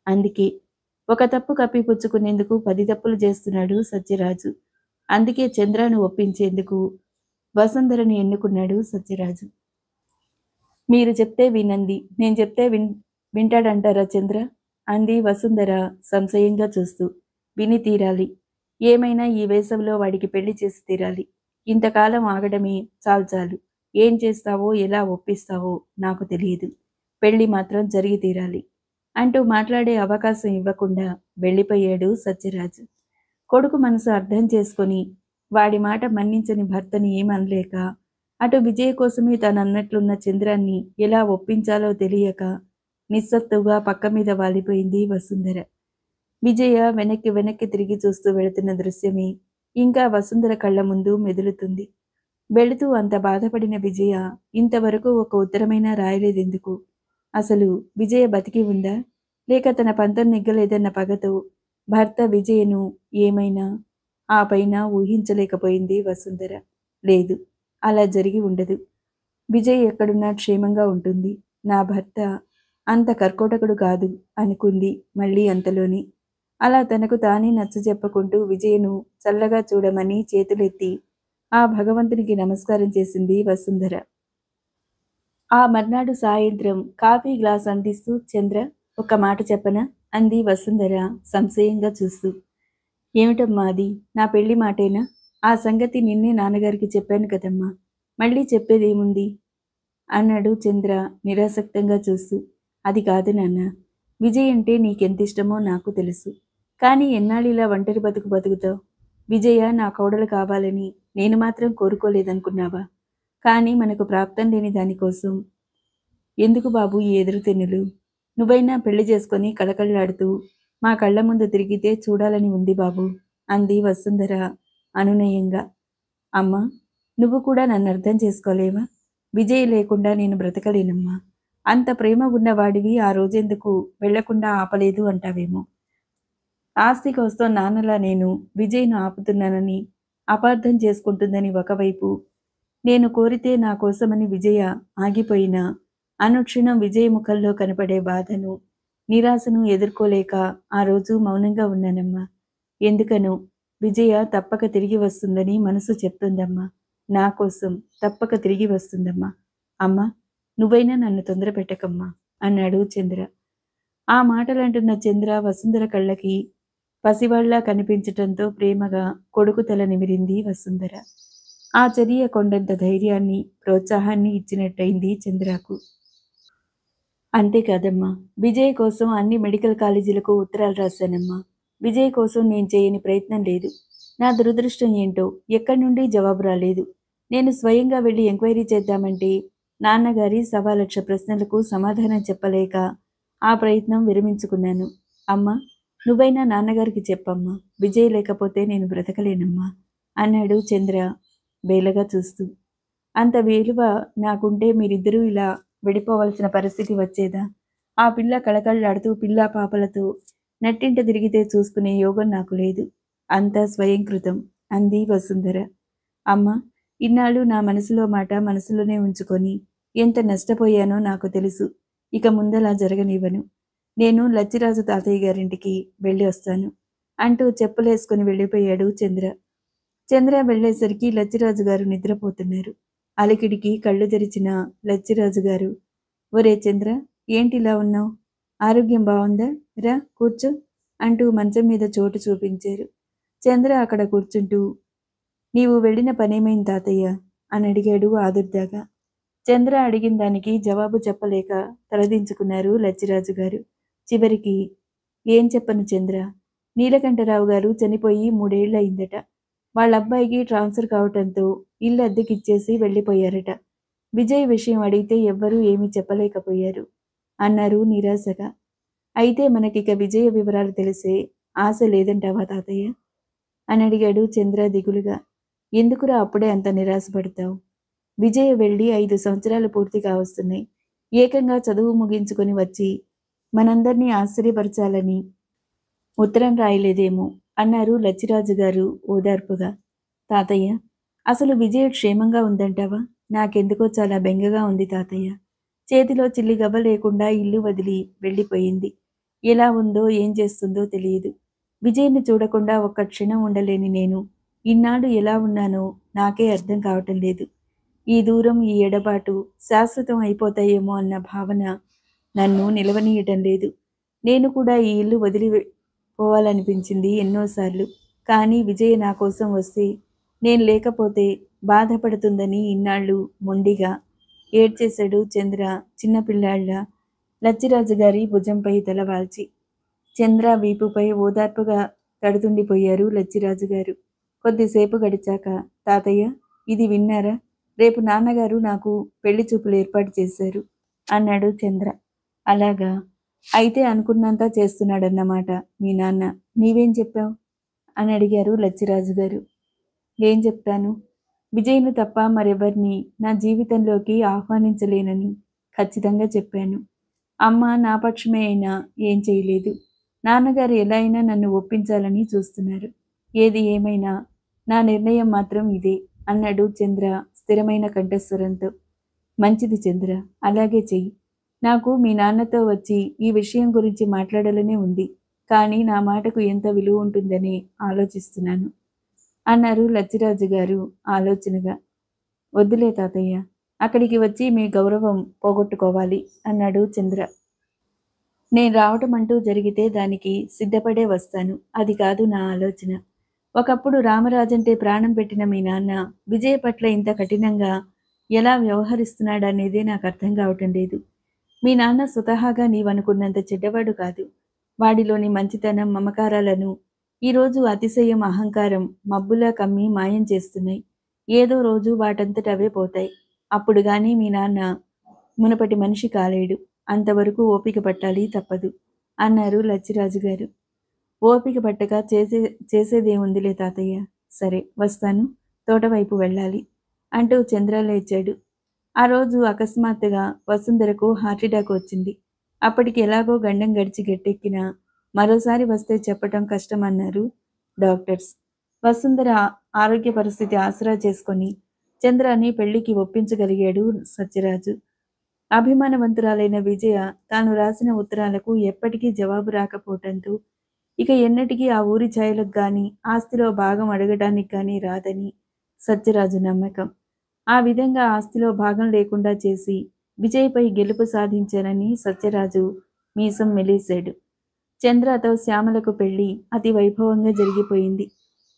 అందుకే ఒక తప్పు కప్పిపుచ్చుకునేందుకు 10 తప్పులు చేస్తున్నాడు సత్యరాజు. అందుకే చంద్రను ఒప్పించేందుకు వసుంధరని ఎన్నుకున్నాడు సత్యరాజు. మీరు చెప్తే వినంది, నేను చెప్తే వింటాడంటారా చంద్ర? అంది వసుంధర సంశయంగా చూస్తూ. విని తీరాలి. ఏమైనా ఈ వేసవిలో వాడికి పెళ్లి చేసి తీరాలి. ఇంతకాలం ఆగడమే చాలు. ఏం చేస్తావో, ఎలా ఒప్పిస్తావో నాకు తెలియదు. పెళ్లి మాత్రం జరిగి తీరాలి అంటూ మాట్లాడే అవకాశం ఇవ్వకుండా వెళ్ళిపోయాడు సత్యరాజు. కొడుకు మనసు అర్థం చేసుకొని వాడి మాట మన్నించని భర్తని ఏమనలేక, అటు విజయ కోసమే తనన్నట్లున్న చంద్రాన్ని ఎలా ఒప్పించాలో తెలియక నిస్సత్తుగా పక్క మీద వాలిపోయింది వసుంధర. విజయ వెనక్కి వెనక్కి తిరిగి చూస్తూ వెళుతున్న దృశ్యమే ఇంకా వసుంధర కళ్ళ ముందు మెదులుతుంది. వెళుతూ అంత బాధపడిన విజయ ఇంతవరకు ఒక ఉత్తరమైనా రాయలేదెందుకు? అసలు విజయ బతికి ఉందా, లేక తన పంతం నెగ్గలేదన్న పగతో భర్త విజయను ఏమైనా ఆ పైన ఊహించలేకపోయింది వసుంధర. లేదు, అలా జరిగి ఉండదు. విజయ్ ఎక్కడున్నా క్షేమంగా ఉంటుంది. నా భర్త అంత కర్కోటకుడు కాదు అనుకుంది మళ్ళీ అంతలోని. అలా తనకు తానే నచ్చజెప్పుకుంటూ విజయను చల్లగా చూడమని చేతులెత్తి ఆ భగవంతునికి నమస్కారం చేసింది వసుంధర. ఆ మర్నాడు సాయంత్రం కాఫీ గ్లాస్ అందిస్తూ చంద్ర, ఒక్క మాట చెప్పనా అంది వసుంధర సంశయంగా చూస్తూ. ఏమిటమ్మా అది? నా పెళ్లి మాటేనా? ఆ సంగతి నిన్నే నాన్నగారికి చెప్పాను కదమ్మా, మళ్ళీ చెప్పేదేముంది అన్నాడు చంద్ర నిరాసక్తంగా చూస్తూ. అది కాదు నాన్న, విజయ్ అంటే నీకెంతిష్టమో నాకు తెలుసు. కానీ ఎన్నాళ్ళిలా ఒంటరి బతుకు బతుకుతావు? విజయ నా కోడలు కావాలని నేను మాత్రం కోరుకోలేదనుకున్నావా? కానీ మనకు ప్రాప్తం లేని దానికోసం ఎందుకు బాబు ఈ ఎదురుతెన్నులు? నువ్వైనా పెళ్లి చేసుకొని కళకళలాడుతూ మా కళ్ళ ముందు తిరిగితే చూడాలని ఉంది బాబు అంది వసుంధర అనునయంగా. అమ్మా, నువ్వు కూడా నన్ను అర్థం చేసుకోలేవా? విజయ్ లేకుండా నేను బ్రతకలేనమ్మా. అంత ప్రేమ ఉన్నవాడివి ఆ రోజెందుకు వెళ్లకుండా ఆపలేదు అంటావేమో. ఆస్తి కోసం నాన్నలా నేను విజయ్ను ఆపుతున్నానని అపార్థం చేసుకుంటుందని ఒకవైపు, నేను కోరితే నా కోసమని విజయ ఆగిపోయినా అనుక్షణం విజయ్ ముఖంలో కనపడే బాధను, నిరాశను ఎదుర్కోలేక ఆ రోజు మౌనంగా ఉన్నానమ్మా. ఎందుకనో విజయ తప్పక తిరిగి వస్తుందని మనసు చెప్తుందమ్మా. నా కోసం తప్పక తిరిగి వస్తుందమ్మా. అమ్మా, నువ్వైనా నన్ను తొందర పెట్టకమ్మా అన్నాడు చంద్ర. ఆ మాటలంటున్న చంద్ర వసుంధర కళ్ళకి పసివాళ్లా కనిపించటంతో ప్రేమగా కొడుకు తల నిమిరింది వసుంధర. ఆ చర్య కొండంత ధైర్యాన్ని, ప్రోత్సాహాన్ని ఇచ్చినట్టయింది చంద్రకు. అంతేకాదమ్మా, విజయ్ కోసం అన్ని మెడికల్ కాలేజీలకు ఉత్తరాలు రాశానమ్మా. విజయ్ కోసం నేను చేయని ప్రయత్నం లేదు. నా దురదృష్టం ఏంటో ఎక్కడి నుండి జవాబు రాలేదు. నేను స్వయంగా వెళ్ళి ఎంక్వైరీ చేద్దామంటే నాన్నగారి 1,00,000 ప్రశ్నలకు సమాధానం చెప్పలేక ఆ ప్రయత్నం విరమించుకున్నాను. అమ్మా, నువ్వైనా నాన్నగారికి చెప్పమ్మా, విజయ్ లేకపోతే నేను బ్రతకలేనమ్మా అన్నాడు చంద్ర బేలగా చూస్తూ. అంత విలువ నాకుంటే మీరిద్దరూ ఇలా విడిపోవలసిన పరిస్థితి వచ్చేదా? ఆ పిల్ల కళకళలాడుతూ పిల్లా పాపలతో నట్టింట తిరిగితే చూసుకునే యోగం నాకు లేదు. అంతా స్వయంకృతం అంది వసుంధర. అమ్మ, ఇన్నాళ్ళు నా మనసులో మాట మనసులోనే ఉంచుకొని ఎంత నష్టపోయానో నాకు తెలుసు. ఇక ముందలా జరగనివ్వను. నేను లచ్చిరాజు తాతయ్య గారింటికి వెళ్ళి వస్తాను అంటూ చెప్పులేసుకుని వెళ్ళిపోయాడు చంద్ర. చంద్ర వెళ్లేసరికి లచ్చిరాజు గారు నిద్రపోతున్నారు. అలికిడికి కళ్ళు తెరిచిన లచ్చిరాజు గారు, ఒరే చంద్ర, ఏంటిలా ఉన్నావు? ఆరోగ్యం బావుందా? రా కూర్చో అంటూ మంచం మీద చోటు చూపించారు. చంద్ర అక్కడ కూర్చుంటూ, నీవు వెళ్ళిన పనేమైంది తాతయ్య అని అడిగాడు ఆదుర్దాగా. చంద్ర అడిగిన దానికి జవాబు చెప్పలేక తలదించుకున్నారు లచ్చిరాజు గారు. చివరికి, ఏం చెప్పను చంద్ర, నీలకంఠరావు గారు చనిపోయి 3 ఏళ్లయిందట. వాళ్ళ అబ్బాయికి ట్రాన్స్ఫర్ కావటంతో ఇల్లు అద్దెకిచ్చేసి వెళ్ళిపోయారట. విజయ్ విషయం అడిగితే ఎవ్వరూ ఏమీ చెప్పలేకపోయారు అన్నారు నిరాశగా. అయితే మనకిక విజయ వివరాలు తెలిసే ఆశ లేదంటావా తాతయ్య అని అడిగాడు చంద్ర దిగులుగా. ఎందుకురా అప్పుడే అంత నిరాశపడతావు? విజయ వెళ్ళి 5 సంవత్సరాలు పూర్తి కావస్తున్నాయి. ఏకంగా చదువు ముగించుకొని వచ్చి మనందరినీ ఆశ్చర్యపరచాలని ఉత్తరం రాయలేదేమో అన్నారు లచ్చిరాజు గారు ఓదార్పుగా. తాతయ్య, అసలు విజయ క్షేమంగా ఉందంటావా? నాకెందుకో చాలా బెంగగా ఉంది తాతయ్య. చేతిలో చిల్లిగవ్వ లేకుండా ఇల్లు వదిలి వెళ్ళిపోయింది. ఎలా ఉందో ఏం చేస్తుందో తెలియదు. విజయ్‌ని చూడకుండా ఒక్క క్షణం ఉండలేని నేను ఇన్నాళ్ళు ఎలా ఉన్నానో నాకే అర్థం కావటం లేదు. ఈ దూరం, ఈ ఎడబాటు శాశ్వతం అయిపోతాయేమో అన్న భావన నన్ను నిలవనీయటం లేదు. నేను కూడా ఈ ఇల్లు వదిలి పోవాలనిపించింది ఎన్నోసార్లు. కానీ విజయ నా కోసం వస్తే నేను లేకపోతే బాధపడుతుందని ఇన్నాళ్ళు మొండిగా ఏడ్చేశాడు చంద్ర చిన్నపిల్లాళ్ళ లచ్చిరాజు గారి భుజంపై తల వాల్చి. చంద్ర వీపుపై ఓదార్పుగా తడుతుండిపోయారు లచ్చిరాజు గారు. కొద్దిసేపు గడిచాక, తాతయ్య ఇది విన్నారా? రేపు నాన్నగారు నాకు పెళ్లి చూపులు ఏర్పాటు చేశారు అన్నాడు చంద్ర. అలాగా? అయితే అనుకున్నంత చేస్తున్నాడన్నమాట మీ నాన్న. నీవేం చెప్పావు అని అడిగారు లచ్చిరాజు గారు. ఏం చెప్తాను? విజయ్ను తప్ప మరెవరిని నా జీవితంలోకి ఆహ్వానించలేనని ఖచ్చితంగా చెప్పాను. అమ్మ నా పక్షమే అయినా ఏం చేయలేదు. నాన్నగారు ఎలా అయినా నన్ను ఒప్పించాలని చూస్తున్నారు. ఏది ఏమైనా నా నిర్ణయం మాత్రం ఇదే అన్నాడు చంద్ర స్థిరమైన కంఠస్వరంతో. మంచిది చంద్ర, అలాగే చెయ్యి. నాకు మీ నాన్నతో వచ్చి ఈ విషయం గురించి మాట్లాడాలనే ఉంది. కానీ నా మాటకు ఎంత విలువ ఉంటుందని ఆలోచిస్తున్నాను అన్నారు లచ్చిరాజు గారు ఆలోచనగా. వద్దులే తాతయ్య, అక్కడికి వచ్చి మీ గౌరవం పోగొట్టుకోవాలి అన్నాడు చంద్ర. నేను రావటం అంటూ జరిగితే దానికి సిద్ధపడే వస్తాను. అది కాదు నా ఆలోచన. ఒకప్పుడు రామరాజంటే ప్రాణం పెట్టిన మీ నాన్న విజయ్ పట్ల ఇంత కఠినంగా ఎలా వ్యవహరిస్తున్నాడనేదే నాకు అర్థం కావటం లేదు. మీ నాన్న స్వతహాగా నీవనుకున్నంత చెడ్డవాడు కాదు. వాడిలోని మంచితనం, మమకారాలను ఈరోజు అతిశయం, అహంకారం మబ్బులా కమ్మి మాయం చేస్తున్నాయి. ఏదో రోజు వాటంతట అవే పోతాయి. అప్పుడు గాని మీ నాన్న మునపటి మనిషి కాలేడు. అంతవరకు ఓపిక పట్టాలి, తప్పదు అన్నారు లచ్చిరాజు గారు. ఓపిక పట్టక చేసేదేముందిలే తాతయ్య. సరే వస్తాను, తోటవైపు వెళ్ళాలి అంటూ చంద్ర లేచాడు. ఆ రోజు అకస్మాత్తుగా వసుంధరకు హార్ట్అటాక్ వచ్చింది. అప్పటికి ఎలాగో గండం గడిచి గట్టెక్కినా మరోసారి వస్తే చెప్పటం కష్టమన్నారు డాక్టర్స్. వసుంధర ఆరోగ్య పరిస్థితి ఆసరా చేసుకొని చంద్రాని పెళ్లికి ఒప్పించగలిగాడు సత్యరాజు. అభిమానవంతురాలైన విజయ తాను రాసిన ఉత్తరాలకు ఎప్పటికీ జవాబు రాకపోవటంతో ఇక ఎన్నటికీ ఆ ఊరి ఛాయలకు గాని ఆస్తిలో భాగం అడగడానికి గాని రాదని సత్యరాజు నమ్మకం. ఆ విధంగా ఆస్తిలో భాగం లేకుండా చేసి విజయ్పై గెలుపు సాధించానని సత్యరాజు మీసం మెలేశాడు. చంద్రతో శ్యామలకు పెళ్లి అతి వైభవంగా జరిగిపోయింది.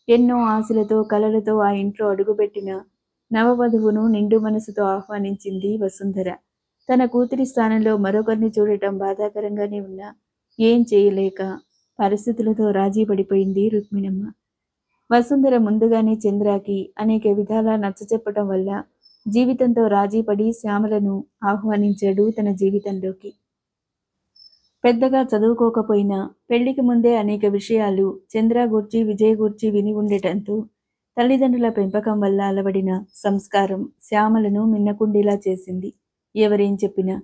ఎన్నో ఆశలతో కలలతో ఆ ఇంట్లో అడుగుపెట్టిన నవవధువును నిండు మనసుతో ఆహ్వానించింది వసుంధర. తన కూతురి స్థానంలో మరొకరిని చూడటం బాధాకరంగానే ఉన్నా ఏం చేయలేక పరిస్థితులతో రాజీ పడిపోయింది రుక్మిణమ్మ. వసుంధర ముందుగానే చంద్రాకి అనేక విధాలా నచ్చచెప్పటం వల్ల జీవితంతో రాజీపడి శ్యామలను ఆహ్వానించాడు తన జీవితంలోకి. పెద్దగా చదువుకోకపోయినా పెళ్లికి ముందే అనేక విషయాలు చంద్ర గూర్చి, విజయ్ గూర్చి విని ఉండటంతో తల్లిదండ్రుల పెంపకం వల్ల అలవడిన సంస్కారం శ్యామలను మిన్నకుండేలా చేసింది. ఎవరేం చెప్పినా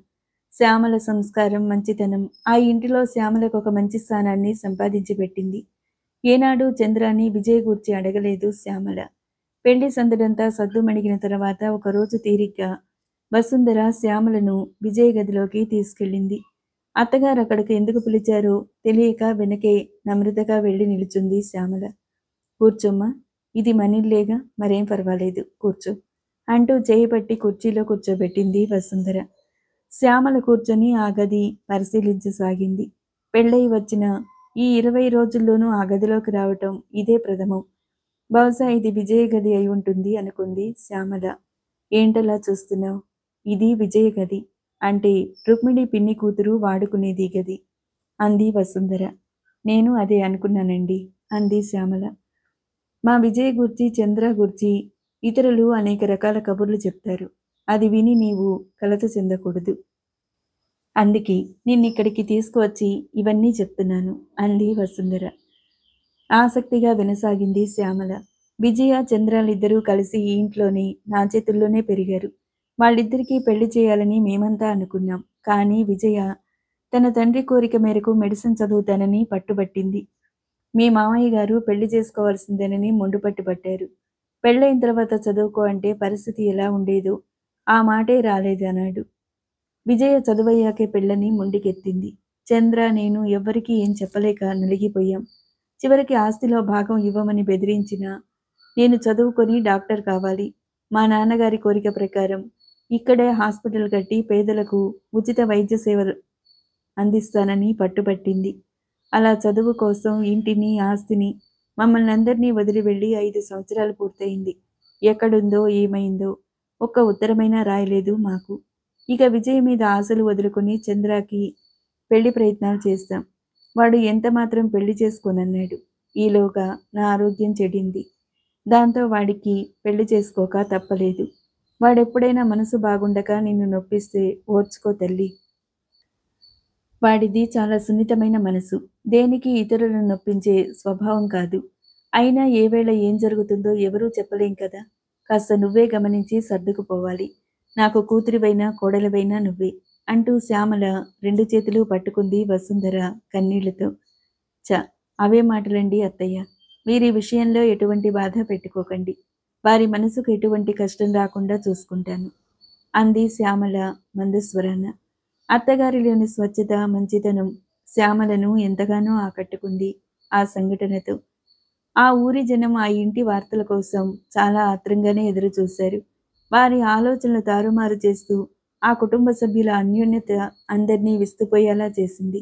శ్యామల సంస్కారం, మంచితనం ఆ ఇంటిలో శ్యామలకు ఒక మంచి స్థానాన్ని సంపాదించి పెట్టింది. ఏనాడు చంద్రాని విజయ్ గూర్చి అడగలేదు శ్యామల. పెళ్లి సందడంతా సద్దుమణిగిన తర్వాత ఒకరోజు తీరిగ్గా వసుంధర శ్యామలను విజయ్ గదిలోకి తీసుకెళ్ళింది. అత్తగారు అక్కడికి ఎందుకు పిలిచారో తెలియక వెనకే నమ్రతగా వెళ్ళి నిలుచుంది శ్యామల. కూర్చోమ్మా, ఇది మనిల్లేగా, మరేం పర్వాలేదు, కూర్చో అంటూ చేయి పట్టి కుర్చీలో కూర్చోబెట్టింది వసుంధర. శ్యామల కూర్చొని ఆ గది పరిశీలించసాగింది. పెళ్ళై వచ్చిన ఈ 20 రోజుల్లోనూ ఆ గదిలోకి రావటం ఇదే ప్రథమం. బహుశా ఇది విజయ గది అయి ఉంటుంది అనుకుంది శ్యామల. ఏంటలా చూస్తున్నావు? ఇది విజయ గది. అంటే రుక్మిణి పిన్ని కూతురు వాడుకునేది గది అంది వసుంధర. నేను అదే అనుకున్నానండి అంది శ్యామల. మా విజయ్ గూర్చి, చంద్ర గూర్చి ఇతరులు అనేక రకాల కబుర్లు చెప్తారు. అది విని నీవు కలత చెందకూడదు. అందుకే నిన్నిక్కడికి తీసుకువచ్చి ఇవన్నీ చెప్తున్నాను అంది వసుంధర. ఆసక్తిగా వినసాగింది శ్యామల. విజయ, చంద్రాలిద్దరూ కలిసి ఈ ఇంట్లోనే నా చేతుల్లోనే పెరిగారు. వాళ్ళిద్దరికీ పెళ్లి చేయాలని మేమంతా అనుకున్నాం. కానీ విజయ తన తండ్రి కోరిక మేరకు మెడిసిన్ చదువుతానని పట్టుబట్టింది. మీ మామయ్య గారు పెళ్లి చేసుకోవాల్సిందేనని మొండుపట్టు పట్టారు. పెళ్ళైన తర్వాత చదువుకో అంటే పరిస్థితి ఎలా ఉండేదో ఆ మాటే రాలేదన్నాడు. విజయ చదువయ్యాకే పెళ్ళని మొండికెత్తింది. చంద్ర, నేను ఎవ్వరికీ ఏం చెప్పలేక నలిగిపోయాం. చివరికి ఆస్తిలో భాగం ఇవ్వమని బెదిరించినా, నేను చదువుకొని డాక్టర్ కావాలి, మా నాన్నగారి కోరిక ప్రకారం ఇక్కడే హాస్పిటల్ కట్టి పేదలకు ఉచిత వైద్య సేవలు అందిస్తానని పట్టుబట్టింది. అలా చదువు కోసం ఇంటిని, ఆస్తిని, మమ్మల్ని అందరినీ వదిలి వెళ్ళి 5 సంవత్సరాలు పూర్తయింది. ఎక్కడుందో, ఏమైందో ఒక్క ఉత్తరమైనా రాయలేదు మాకు. ఇక విజయ్ మీద ఆశలు వదులుకొని చంద్రకి పెళ్లి ప్రయత్నాలు చేస్తాం. వాడు ఎంత మాత్రం పెళ్లి చేసుకోనన్నాడు. ఈలోగా నా ఆరోగ్యం చెడింది. దాంతో వాడికి పెళ్లి చేసుకోక తప్పలేదు. వాడెప్పుడైనా మనసు బాగుండక నిన్ను నొప్పిస్తే ఓర్చుకో తల్లి. వాడిది చాలా సున్నితమైన మనసు. దేనికి ఇతరులను నొప్పించే స్వభావం కాదు. అయినా ఏ వేళ ఏం జరుగుతుందో ఎవరూ చెప్పలేం కదా. కాస్త నువ్వే గమనించి సర్దుకుపోవాలి. నాకు కూతురివైనా కోడలివైనా నువ్వే అంటూ శ్యామల 2 చేతులు పట్టుకుంది వసుంధర కన్నీళ్లతో. చ అవే మాటలండి అత్తయ్య. వీరి విషయంలో ఎటువంటి బాధ పెట్టుకోకండి. వారి మనసుకు ఎటువంటి కష్టం రాకుండా చూసుకుంటాను అంది శ్యామల మందస్వరాన. అత్తగారిలోని స్వచ్ఛత, మంచితనం శ్యామలను ఎంతగానో ఆకట్టుకుంది ఆ సంఘటనతో. ఆ ఊరి జనం ఆ ఇంటి వార్తల కోసం చాలా ఆత్రంగానే ఎదురుచూశారు. వారి ఆలోచనలు తారుమారు చేస్తూ ఆ కుటుంబ సభ్యుల అన్యోన్యత అందరినీ విస్తుపోయేలా చేసింది.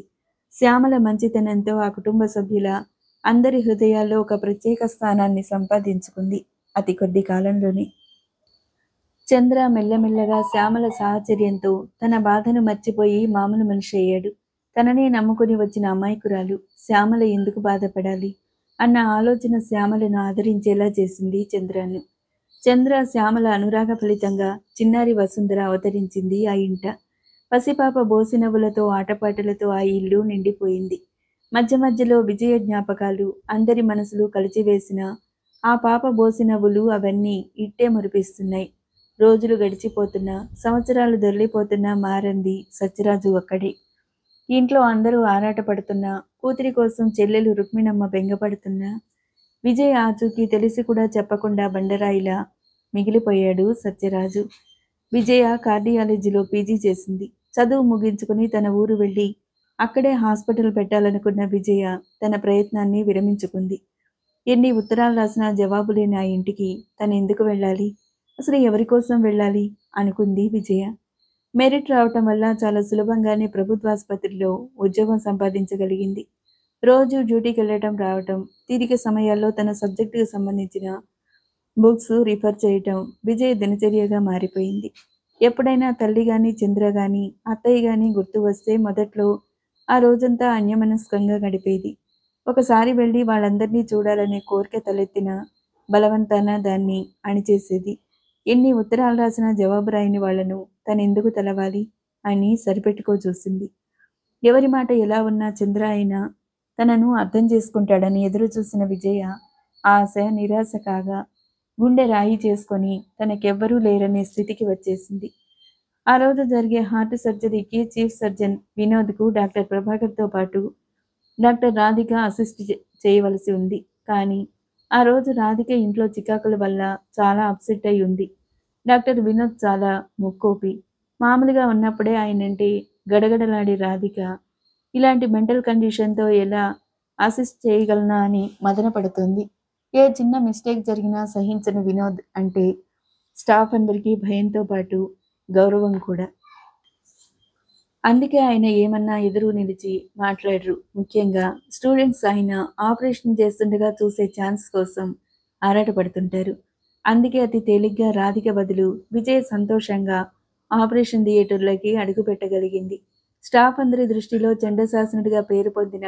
శ్యామల మంచితనంతో ఆ కుటుంబ సభ్యుల అందరి హృదయాల్లో ఒక ప్రత్యేక స్థానాన్ని సంపాదించుకుంది అతి కొద్ది కాలంలోనే. చంద్ర మెల్లమెల్లగా శ్యామల సాహచర్యంతో తన బాధను మర్చిపోయి మామూలు మనిషి అయ్యాడు. తననే నమ్ముకుని వచ్చిన అమాయకురాలు శ్యామల ఎందుకు బాధపడాలి అన్న ఆలోచన శ్యామలను ఆదరించేలా చేసింది చంద్రను. చంద్ర, శ్యామల అనురాగ ఫలితంగా చిన్నారి వసుంధర అవతరించింది ఆ ఇంట. పసిపాప బోసినవ్వులతో, ఆటపాటలతో ఆ ఇల్లు నిండిపోయింది. మధ్య మధ్యలో విజయ జ్ఞాపకాలు అందరి మనసులు కలిచివేసిన ఆ పాప బోసినవ్వులు అవన్నీ ఇట్టే మురిపిస్తున్నాయి. రోజులు గడిచిపోతున్నా, సంవత్సరాలు దొర్లిపోతున్నా మారంది సత్యరాజు ఒక్కడే. ఇంట్లో అందరూ ఆరాటపడుతున్నా, కూతురి కోసం చెల్లెలు రుక్మిణమ్మ బెంగపడుతున్నా, విజయ్ ఆచూకీ తెలిసి కూడా చెప్పకుండా బండరాయిలా మిగిలిపోయాడు సత్యరాజు. విజయ కార్డియాలజీలో పీజీ చేసింది. చదువు ముగించుకుని తన ఊరు వెళ్ళి అక్కడే హాస్పిటల్ పెట్టాలనుకున్న విజయ తన ప్రయత్నాన్ని విరమించుకుంది. ఎన్ని ఉత్తరాలు రాసినా జవాబు లేని ఆ ఇంటికి తను ఎందుకు వెళ్ళాలి, అసలు ఎవరి కోసం వెళ్ళాలి అనుకుంది విజయ. మెరిట్ రావటం వల్ల చాలా సులభంగానే ప్రభుత్వాసుపత్రిలో ఉద్యోగం సంపాదించగలిగింది. రోజు డ్యూటీకి వెళ్ళటం రావటం, తీరిక సమయాల్లో తన సబ్జెక్టుకు సంబంధించిన బుక్స్ రిఫర్ చేయటం విజయ్ దినచర్యగా మారిపోయింది. ఎప్పుడైనా తల్లి గాని, చంద్ర గాని, అత్తయ్య గాని గుర్తు వస్తే మొదట్లో ఆ రోజంతా అన్యమనస్కంగా గడిపేది. ఒకసారి వెళ్ళి వాళ్ళందరినీ చూడాలనే కోరిక తలెత్తిన బలవంతాన దాన్ని అణిచేసేది. ఎన్ని ఉత్తరాలు రాసినా జవాబు రాయని వాళ్లను తనెందుకు తలవాలి అని సరిపెట్టుకో చూసింది. ఎవరి మాట ఎలా ఉన్నా చంద్ర అయినా తనను అర్థం చేసుకుంటాడని ఎదురు చూసిన విజయ ఆశ నిరాశ కాగా గుండె రాయి చేసుకొని తనకెవ్వరూ లేరనే స్థితికి వచ్చేసింది. ఆ రోజు జరిగే హార్ట్ సర్జరీకి చీఫ్ సర్జన్ వినోద్కు డాక్టర్ ప్రభాకర్తో పాటు డాక్టర్ రాధిక అసిస్ట్ చేయవలసి ఉంది. కానీ ఆ రోజు రాధిక ఇంట్లో చికాకుల వల్ల చాలా అప్సెట్ అయి ఉంది. డాక్టర్ వినోద్ చాలా ముక్కోపి. మామూలుగా ఉన్నప్పుడే ఆయనంటే గడగడలాడే రాధిక ఇలాంటి మెంటల్ కండిషన్తో ఎలా అసిస్ట్ చేయగలనా అని మదన పడుతుంది. ఏ చిన్న మిస్టేక్ జరిగినా సహించని వినోద్ అంటే స్టాఫ్ అందరికీ భయంతో పాటు గౌరవం కూడా. అందుకే ఆయన ఏమన్నా ఎదురు నిలిచి మాట్లాడరు. ముఖ్యంగా స్టూడెంట్స్ ఆయన ఆపరేషన్ చేస్తుండగా చూసే ఛాన్స్ కోసం ఆరాటపడుతుంటారు. అందుకే అతి తేలిగ్గా రాధిక బదులు విజయ్ సంతోషంగా ఆపరేషన్ థియేటర్లోకి అడుగు పెట్టగలిగింది. స్టాఫ్ అందరి దృష్టిలో చండశాసనుడిగా పేరు పొందిన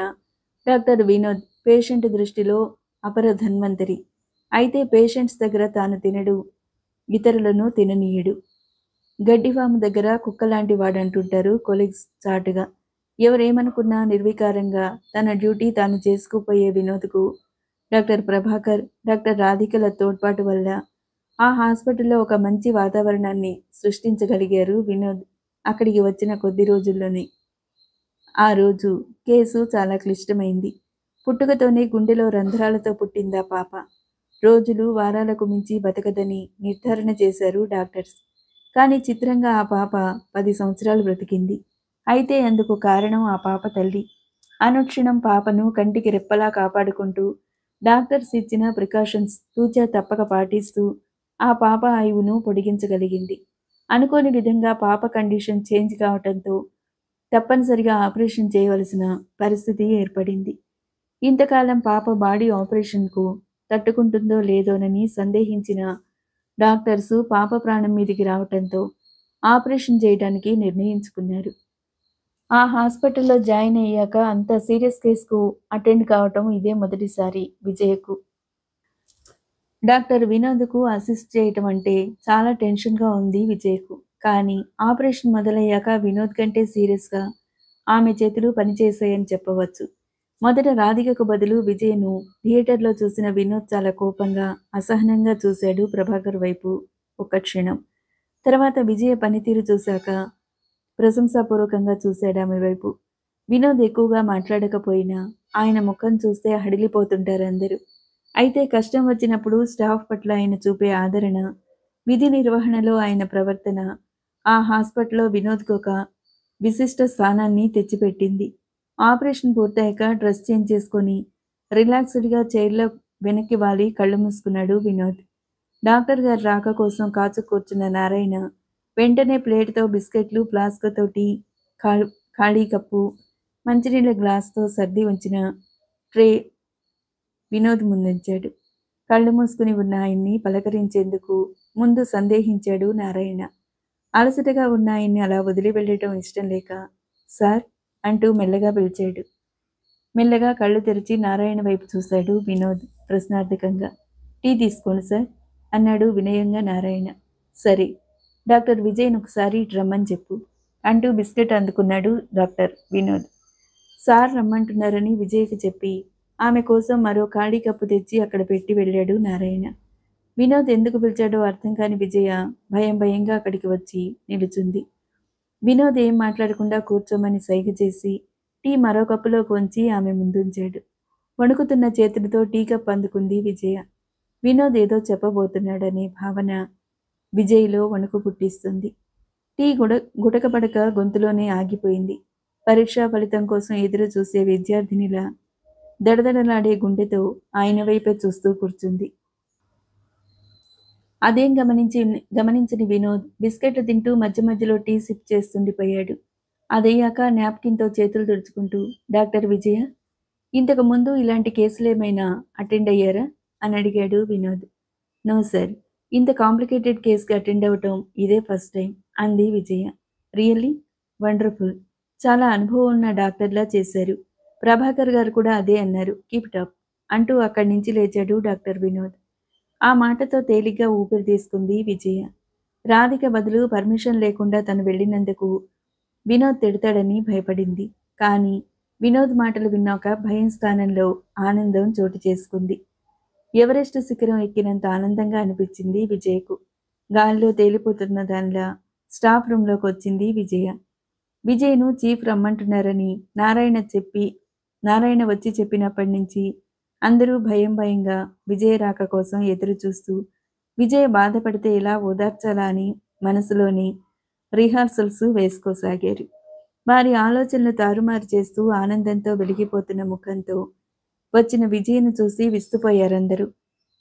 డాక్టర్ వినోద్ పేషెంట్ దృష్టిలో అపర ధన్వంతరి. అయితే పేషెంట్స్ దగ్గర తాను తినడు, ఇతరులను తిననీయడు. గడ్డివాము దగ్గర కుక్కలాంటి వాడంటుంటారు కొలీగ్స్ చాటుగా. ఎవరేమనుకున్నా నిర్వికారంగా తన డ్యూటీ తాను చేసుకుపోయే వినోద్కు డాక్టర్ ప్రభాకర్, డాక్టర్ రాధికల తోడ్పాటు వల్ల ఆ హాస్పిటల్లో ఒక మంచి వాతావరణాన్ని సృష్టించగలిగారు వినోద్ అక్కడికి వచ్చిన కొద్ది రోజుల్లోనే. ఆ రోజు కేసు చాలా క్లిష్టమైంది. పుట్టుకతోనే గుండెలో రంధ్రాలతో పుట్టిందా పాప. రోజులు వారాలకు మించి బతకదని నిర్ధారణ చేశారు డాక్టర్స్. కానీ చిత్రంగా ఆ పాప 10 సంవత్సరాలు బ్రతికింది. అయితే అందుకు కారణం ఆ పాప తల్లి. అనుక్షణం పాపను కంటికి రెప్పలా కాపాడుకుంటూ, డాక్టర్స్ ఇచ్చిన ప్రికాషన్స్ తూచా తప్పక పాటిస్తూ ఆ పాప ఆయువును పొడిగించగలిగింది. అనుకోని విధంగా పాప కండిషన్ చేంజ్ కావటంతో తప్పనిసరిగా ఆపరేషన్ చేయవలసిన పరిస్థితి ఏర్పడింది. ఇంతకాలం పాప బాడీ ఆపరేషన్‌కు తట్టుకుంటుందో లేదోనని సందేహించిన డాక్టర్సు పాప ప్రాణం మీదికి రావటంతో ఆపరేషన్ చేయడానికి నిర్ణయించుకున్నారు. ఆ హాస్పిటల్‌లో జాయిన్ అయ్యాక అంత సీరియస్ కేస్‌కు అటెండ్ కావటం ఇదే మొదటిసారి విజయకు. డాక్టర్ వినోద్‌కు అసిస్ట్ చేయటం అంటే చాలా టెన్షన్‌గా ఉంది విజయకు. కానీ ఆపరేషన్ మొదలయ్యాక వినోద్ కంటే సీరియస్‌గా ఆమె చేతులు పనిచేశాయని చెప్పవచ్చు. మొదట రాధికకు బదులు విజయ్‌ను థియేటర్‌లో చూసిన వినోద్ చాలా కోపంగా, అసహనంగా చూశాడు ప్రభాకర్ వైపు ఒక్క క్షణం. తర్వాత విజయ పనితీరు చూశాక ప్రశంసాపూర్వకంగా చూశాడామె వైపు. వినోద్ ఎక్కువగా మాట్లాడకపోయినా ఆయన ముఖం చూస్తే హడిలిపోతుంటారందరూ. అయితే కష్టం వచ్చినప్పుడు స్టాఫ్ పట్ల ఆయన చూపే ఆదరణ, విధి నిర్వహణలో ఆయన ప్రవర్తన ఆ హాస్పిటల్‌లో వినోద్‌కొక విశిష్ట స్థానాన్ని తెచ్చిపెట్టింది. ఆపరేషన్ పూర్తయ్యాక డ్రెస్ చేంజ్ చేసుకొని రిలాక్స్‌డ్‌గా చైర్‌లో వెనక్కి వాలి కళ్ళు మూసుకున్నాడు వినోద్. డాక్టర్ గారి రాక కోసం కాచు కూర్చున్న నారాయణ వెంటనే ప్లేట్‌తో బిస్కెట్లు, ఫ్లాస్క్‌తో టీ, ఖాళీ ఖాళీ కప్పు, మంచినీళ్ళ గ్లాస్‌తో సర్ది ఉంచిన ట్రే వినోద్ ముందుంచాడు. కళ్ళు మూసుకుని ఉన్న ఆయన్ని పలకరించేందుకు ముందు సందేహించాడు నారాయణ. అలసటగా ఉన్న ఆయన్ని అలా వదిలి వెళ్ళటం ఇష్టం లేక, సార్ అంటూ మెల్లగా పిలిచాడు. మెల్లగా కళ్ళు తెరిచి నారాయణ వైపు చూశాడు వినోద్ ప్రశ్నార్థకంగా. టీ తీసుకోండి సార్ అన్నాడు వినయంగా నారాయణ. సరే, డాక్టర్ విజయ్‌ని ఒకసారి ఇటు రమ్మని చెప్పు అంటూ బిస్కెట్ అందుకున్నాడు డాక్టర్ వినోద్. సార్ రమ్మంటున్నారని విజయ్‌కి చెప్పి ఆమె కోసం మరో ఖాళీ కప్పు తెచ్చి అక్కడ పెట్టి వెళ్ళాడు నారాయణ. వినోద్ ఎందుకు పిలిచాడో అర్థం కాని విజయ భయం భయంగా అక్కడికి వచ్చి నిలుచుంది. వినోద్ ఏం మాట్లాడకుండా కూర్చోమని సైగ చేసి టీ మరో కప్పులోకి వంచి ఆమె ముందుంచాడు. వణుకుతున్న చేతులతో టీ కప్ అందుకుంది విజయ. వినోద్ ఏదో చెప్పబోతున్నాడనే భావన విజయ్‌లో వణుకు పుట్టిస్తుంది. టీ గుటకపడక గొంతులోనే ఆగిపోయింది. పరీక్షా ఫలితం కోసం ఎదురు చూసే విద్యార్థినిలా దడదడలాడే గుండెతో ఆయన వైపే చూస్తూ కూర్చుంది. అదేం గమనించని వినోద్ బిస్కెట్లు తింటూ మధ్య మధ్యలో టీ సిప్ చేస్తుండిపోయాడు. అదయ్యాక నాప్కిన్‌తో చేతులు తుడుచుకుంటూ, డాక్టర్ విజయ, ఇంతకు ముందు ఇలాంటి కేసులేమైనా అటెండ్ అయ్యారా? అని అడిగాడు వినోద్. No sir. ఇంత కాంప్లికేటెడ్ కేస్‌కి అటెండ్ అవ్వటం ఇదే ఫస్ట్ టైం అంది విజయ. రియల్లీ? వండర్‌ఫుల్. చాలా అనుభవం ఉన్న డాక్టర్‌లా చేశారు. ప్రభాకర్ గారు కూడా అదే అన్నారు. కీప్ ఇట్ అప్ అంటూ అక్కడి నుంచి లేచాడు డాక్టర్ వినోద్. ఆ మాటతో తేలిగ్గా ఊపిరి తీసుకుంది విజయ. రాధిక బదులు పర్మిషన్ లేకుండా తను వెళ్ళినందుకు వినోద్ తిడతాడని భయపడింది. కానీ వినోద్ మాటలు విన్నాక భయం స్థానంలో ఆనందం చోటు చేసుకుంది. ఎవరెస్ట్ శిఖరం ఎక్కినంత ఆనందంగా అనిపించింది విజయకు. గాలిలో తేలిపోతున్న దానిలా స్టాఫ్ రూంలోకి వచ్చింది విజయ. విజయ్‌ను చీఫ్ రమ్మంటున్నారని నారాయణ వచ్చి చెప్పినప్పటి నుంచి అందరూ భయం భయంగా విజయ రాక కోసం ఎదురు చూస్తూ, విజయ బాధపడితే ఎలా ఓదార్చాలా అని మనసులోని రిహార్సల్స్ వేసుకోసాగారు. వారి ఆలోచనలు తారుమారు చేస్తూ ఆనందంతో వెలిగిపోతున్న ముఖంతో వచ్చిన విజయను చూసి విస్తుపోయారందరూ.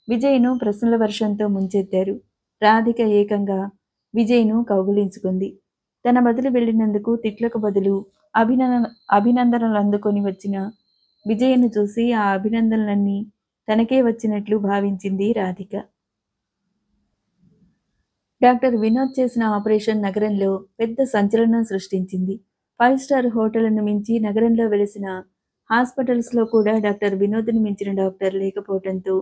విజయ్‌ను ప్రశ్నల వర్షంతో ముంచెత్తారు. రాధిక ఏకంగా విజయ్‌ను కౌగిలించుకుంది. తన బదులు వెళ్ళినందుకు తిట్లకు బదులు అభినందనలు అందుకొని వచ్చిన విజయను చూసి ఆ అభినందనలన్నీ తనకే వచ్చినట్లు భావించింది రాధిక. డాక్టర్ వినోద్ చేసిన ఆపరేషన్ నగరంలో పెద్ద సంచలనం సృష్టించింది. 5 స్టార్ హోటళ్లను మించి నగరంలో వెలిసిన హాస్పిటల్స్‌లో కూడా డాక్టర్ వినోద్‌ని మించిన డాక్టర్ లేకపోవడంతో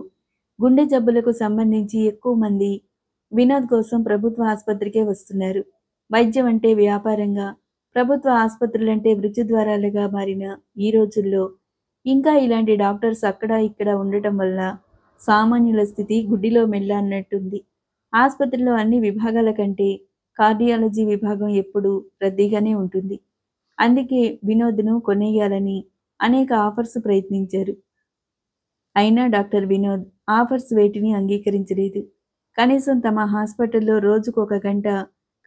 గుండె జబ్బులకు సంబంధించి ఎక్కువ మంది వినోద్ కోసం ప్రభుత్వ ఆసుపత్రికే వస్తున్నారు. వైద్యం అంటే వ్యాపారంగా, ప్రభుత్వ ఆసుపత్రులంటే మృత్యుద్వారాలుగా మారిన ఈ రోజుల్లో ఇంకా ఇలాంటి డాక్టర్స్ అక్కడ ఇక్కడ ఉండటం వల్ల సామాన్యుల స్థితి గుడ్డిలో మెల్ల అన్నట్టుంది. ఆసుపత్రిలో అన్ని విభాగాల కంటే కార్డియాలజీ విభాగం ఎప్పుడూ రద్దీగానే ఉంటుంది. అందుకే వినోద్‌ను కొనేయాలని అనేక ఆఫర్స్ ప్రయత్నించారు. అయినా డాక్టర్ వినోద్ ఆఫర్స్ వేటిని అంగీకరించలేదు. కనీసం తమ హాస్పిటల్‌లో రోజుకొక గంట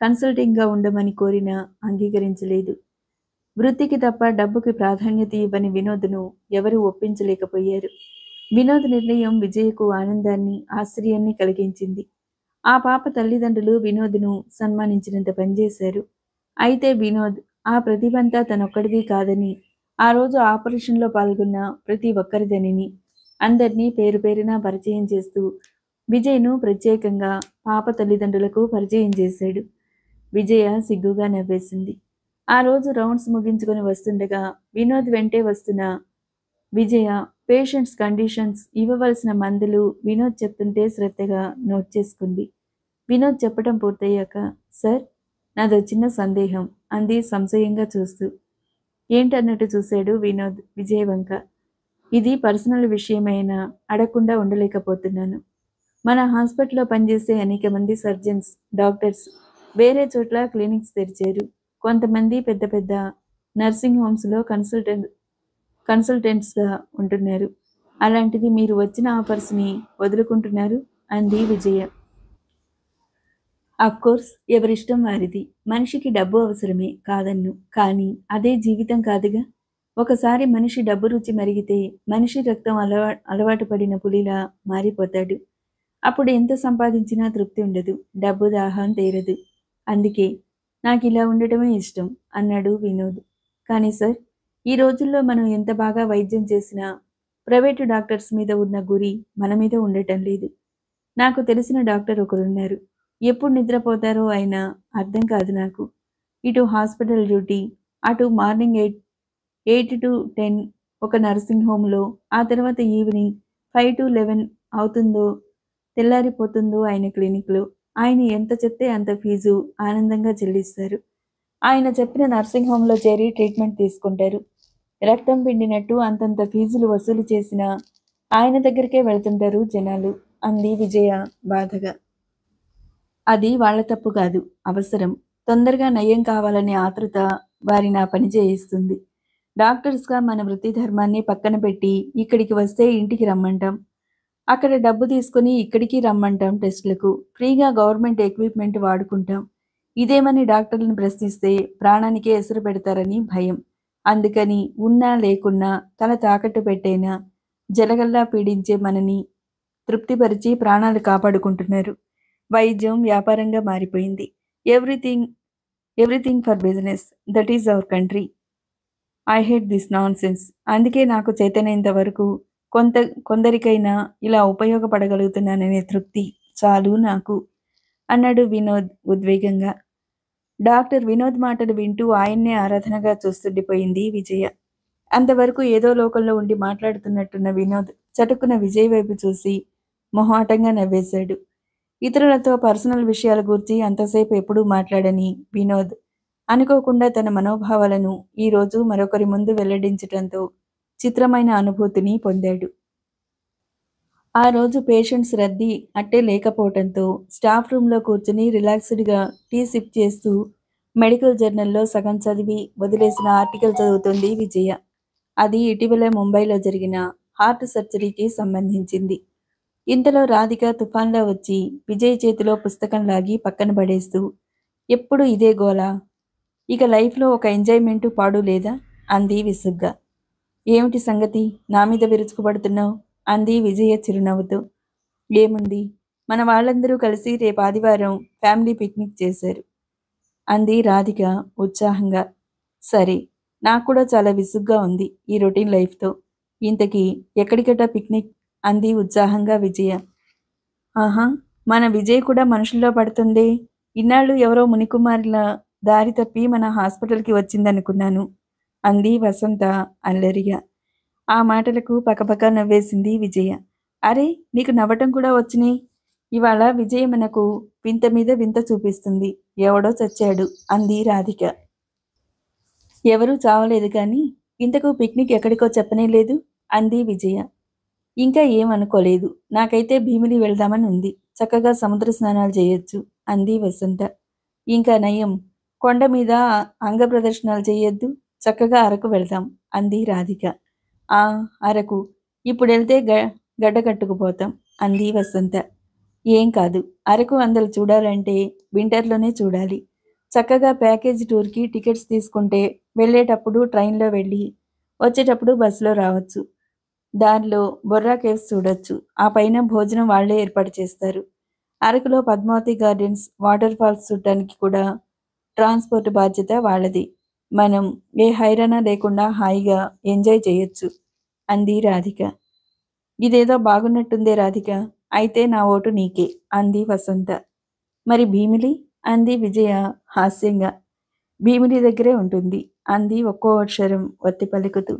కన్సల్టింగ్‌గా ఉండమని కోరినా అంగీకరించలేదు. వృత్తికి తప్ప డబ్బుకి ప్రాధాన్యత ఇవ్వని వినోద్ను ఎవరూ ఒప్పించలేకపోయారు. వినోద్ నిర్ణయం విజయకు ఆనందాన్ని, ఆశ్చర్యాన్ని కలిగించింది. ఆ పాప తల్లిదండ్రులు వినోద్ను సన్మానించినంత పనిచేశారు. అయితే వినోద్ ఆ ప్రతిభంతా తనొక్కడిది కాదని, ఆ రోజు ఆపరేషన్‌లో పాల్గొన్న ప్రతి ఒక్కరిదనిని, అందరినీ పేరు పేరున పరిచయం చేస్తూ విజయ్‌ను ప్రత్యేకంగా పాప తల్లిదండ్రులకు పరిచయం చేశాడు. విజయ సిగ్గుగా నవ్వేసింది. ఆ రోజు రౌండ్స్ ముగించుకొని వస్తుండగా వినోద్ వెంటే వస్తున్న విజయ పేషెంట్స్ కండిషన్స్, ఇవ్వవలసిన మందులు వినోద్ చెప్తుంటే శ్రద్ధగా నోట్ చేసుకుంది. వినోద్ చెప్పటం పూర్తయ్యాక, సార్, నాదో చిన్న సందేహం అంది సంశయంగా చూస్తూ. ఏంటన్నట్టు చూశాడు వినోద్ విజయ్ వంక. ఇది పర్సనల్ విషయమైనా అడగకుండా ఉండలేకపోతున్నాను. మన హాస్పిటల్లో పనిచేసే అనేక మంది సర్జన్స్, డాక్టర్స్ వేరే చోట్ల క్లినిక్స్ తెరిచారు. కొంతమంది పెద్ద పెద్ద నర్సింగ్ హోమ్స్‌లో కన్సల్టెంట్స్‌గా ఉంటున్నారు. అలాంటిది మీరు వచ్చిన ఆఫర్స్‌ని వదులుకుంటున్నారు అంది విజయ. అఫ్‌కోర్స్, ఎవరిష్టం వారిది. మనిషికి డబ్బు అవసరమే, కాదన్ను. కానీ అదే జీవితం కాదుగా. ఒకసారి మనిషి డబ్బు రుచి మరిగితే మనిషి రక్తం అలవాటు పడిన పులిలా మారిపోతాడు. అప్పుడు ఎంత సంపాదించినా తృప్తి ఉండదు. డబ్బు దాహం తీరదు. అందుకే నాకిలా ఉండటమే ఇష్టం అన్నాడు వినోద్. కానీ సార్, ఈ రోజుల్లో మనం ఎంత బాగా వైద్యం చేసినా ప్రైవేటు డాక్టర్స్ మీద ఉన్న గురి మన మీద ఉండటం లేదు. నాకు తెలిసిన డాక్టర్ ఒకరున్నారు. ఎప్పుడు నిద్రపోతారో ఆయన అర్థం కాదు నాకు. ఇటు హాస్పిటల్ డ్యూటీ, అటు మార్నింగ్ 8-10 ఒక నర్సింగ్ హోమ్‌లో, ఆ తర్వాత ఈవినింగ్ 5-11 అవుతుందో, తెల్లారిపోతుందో ఆయన క్లినిక్‌లో. ఆయన ఎంత చెప్తే అంత ఫీజు ఆనందంగా చెల్లిస్తారు. ఆయన చెప్పిన నర్సింగ్ హోమ్‌లో చేరి ట్రీట్మెంట్ తీసుకుంటారు. రక్తం పిండినట్టు అంతంత ఫీజులు వసూలు చేసినా ఆయన దగ్గరికే వెళ్తుంటారు జనాలు అంది విజయ బాధగా. అది వాళ్ళ తప్పు కాదు, అవసరం. తొందరగా నయం కావాలనే ఆతృత వారిని ఆ పని చేయిస్తుంది. డాక్టర్స్‌గా మన వృత్తి ధర్మాన్ని పక్కన పెట్టి ఇక్కడికి వస్తే ఇంటికి రమ్మంటాం. అక్కడ డబ్బు తీసుకొని ఇక్కడికి రమ్మంటాం టెస్టులకు. ఫ్రీగా గవర్నమెంట్ ఎక్విప్‌మెంట్ వాడుకుంటాం. ఇదేమని డాక్టర్లను ప్రశ్నిస్తే ప్రాణానికే ఎసరు పెడతారని భయం. అందుకని ఉన్నా లేకున్నా తల తాకట్టు పెట్టైనా జలగల్లా పీడించే మనని తృప్తిపరిచి ప్రాణాలు కాపాడుకుంటున్నారు. వైద్యం వ్యాపారంగా మారిపోయింది. Everything everything for business. That is our country. I hate this nonsense. అందుకే నాకు చేతనైనంత వరకు కొందరికైనా ఇలా ఉపయోగపడగలుగుతున్నాననే తృప్తి చాలు నాకు అన్నాడు వినోద్ ఉద్వేగంగా. డాక్టర్ వినోద్ మాటలు వింటూ ఆయన్నే ఆరాధనగా చూస్తుండిపోయింది విజయ. అంతవరకు ఏదో లోకంలో ఉండి మాట్లాడుతున్నట్టున్న వినోద్ చటుక్కున విజయ్ వైపు చూసి మొహాటంగా నవ్వేశాడు. ఇతరులతో పర్సనల్ విషయాల గూర్చి అంతసేపు ఎప్పుడూ మాట్లాడని వినోద్ అనుకోకుండా తన మనోభావాలను ఈరోజు మరొకరి ముందు వెల్లడించటంతో చిత్రమైన అనుభూతిని పొందాడు. ఆ రోజు పేషెంట్స్ రద్దీ అట్టే లేకపోవటంతో స్టాఫ్ రూమ్‌లో కూర్చుని రిలాక్స్‌డ్‌గా టీ సిప్ చేస్తూ మెడికల్ జర్నల్‌లో సగం చదివి వదిలేసిన ఆర్టికల్ చదువుతోంది విజయ. అది ఇటీవల ముంబైలో జరిగిన హార్ట్ సర్జరీకి సంబంధించింది. ఇంతలో రాధిక తుఫాన్‌లా వచ్చి విజయ్ చేతిలో పుస్తకం లాగి పక్కన పడేస్తూ, ఎప్పుడూ ఇదే గోల. ఇక లైఫ్‌లో ఒక ఎంజాయ్‌మెంటు పాడు లేదా? అంది విసుగ్గా. ఏమిటి సంగతి? నా మీద విరుచుకుపడుతున్నావు? అంది విజయ చిరునవ్వుతో. ఏముంది? మన వాళ్ళందరూ కలిసి రేపు ఆదివారం ఫ్యామిలీ పిక్నిక్ చేశారు అంది రాధిక ఉత్సాహంగా. సరే, నాకు కూడా చాలా విసుగ్గా ఉంది ఈ రొటీన్ లైఫ్‌తో. ఇంతకీ ఎక్కడికట పిక్నిక్? అంది ఉత్సాహంగా విజయ. ఆహా! మన విజయ్ కూడా మనుషుల్లో పడుతుందే. ఇన్నాళ్ళు ఎవరో మునికుమారిలా దారి తప్పి మన హాస్పిటల్‌కి వచ్చిందనుకున్నాను అంది వసంత అల్లరిగా. ఆ మాటలకు పకపక నవ్వేసింది విజయ. అరే, నీకు నవ్వటం కూడా వచ్చునే. ఇవాళ విజయ మనకు వింత మీద వింత చూపిస్తుంది. ఎవడో చచ్చాడు అంది రాధిక. ఎవరూ చావలేదు కానీ ఇంతకు పిక్నిక్ ఎక్కడికో చెప్పనే లేదు అంది విజయ. ఇంకా ఏం అనుకోలేదు. నాకైతే భీమిలి వెళ్దామని ఉంది. చక్కగా సముద్ర స్నానాలు చేయొచ్చు అంది వసంత. ఇంకా నయం, కొండ మీద అంగ ప్రదర్శనలు చేయొద్దు. చక్కగా అరకు వెళ్దాం అంది రాధిక. ఆ, అరకు ఇప్పుడెళ్తే గడ్డ కట్టుకుపోతాం అంది వసంత. ఏం కాదు, అరకు అందలు చూడాలంటే వింటర్లోనే చూడాలి. చక్కగా ప్యాకేజ్ టూర్‌కి టికెట్స్ తీసుకుంటే వెళ్ళేటప్పుడు ట్రైన్‌లో వెళ్ళి, వచ్చేటప్పుడు బస్సులో రావచ్చు. దారిలో బొర్రా కేవ్స్ చూడొచ్చు. ఆ పైన భోజనం వాళ్ళే ఏర్పాటు చేస్తారు. అరకులో పద్మావతి గార్డెన్స్, వాటర్ ఫాల్స్ చూడటానికి కూడా ట్రాన్స్‌పోర్ట్ బాధ్యత వాళ్ళది. మనం ఏ హైరానా లేకుండా హాయిగా ఎంజాయ్ చేయొచ్చు అంది రాధిక. ఇదేదో బాగున్నట్టుందే రాధిక. అయితే నా ఓటు నీకే అంది వసంత. మరి భీమిలి? అంది విజయ హాస్యంగా. భీమిలి దగ్గరే ఉంటుంది అంది ఒక్కో అక్షరం ఒత్తి పలుకుతూ.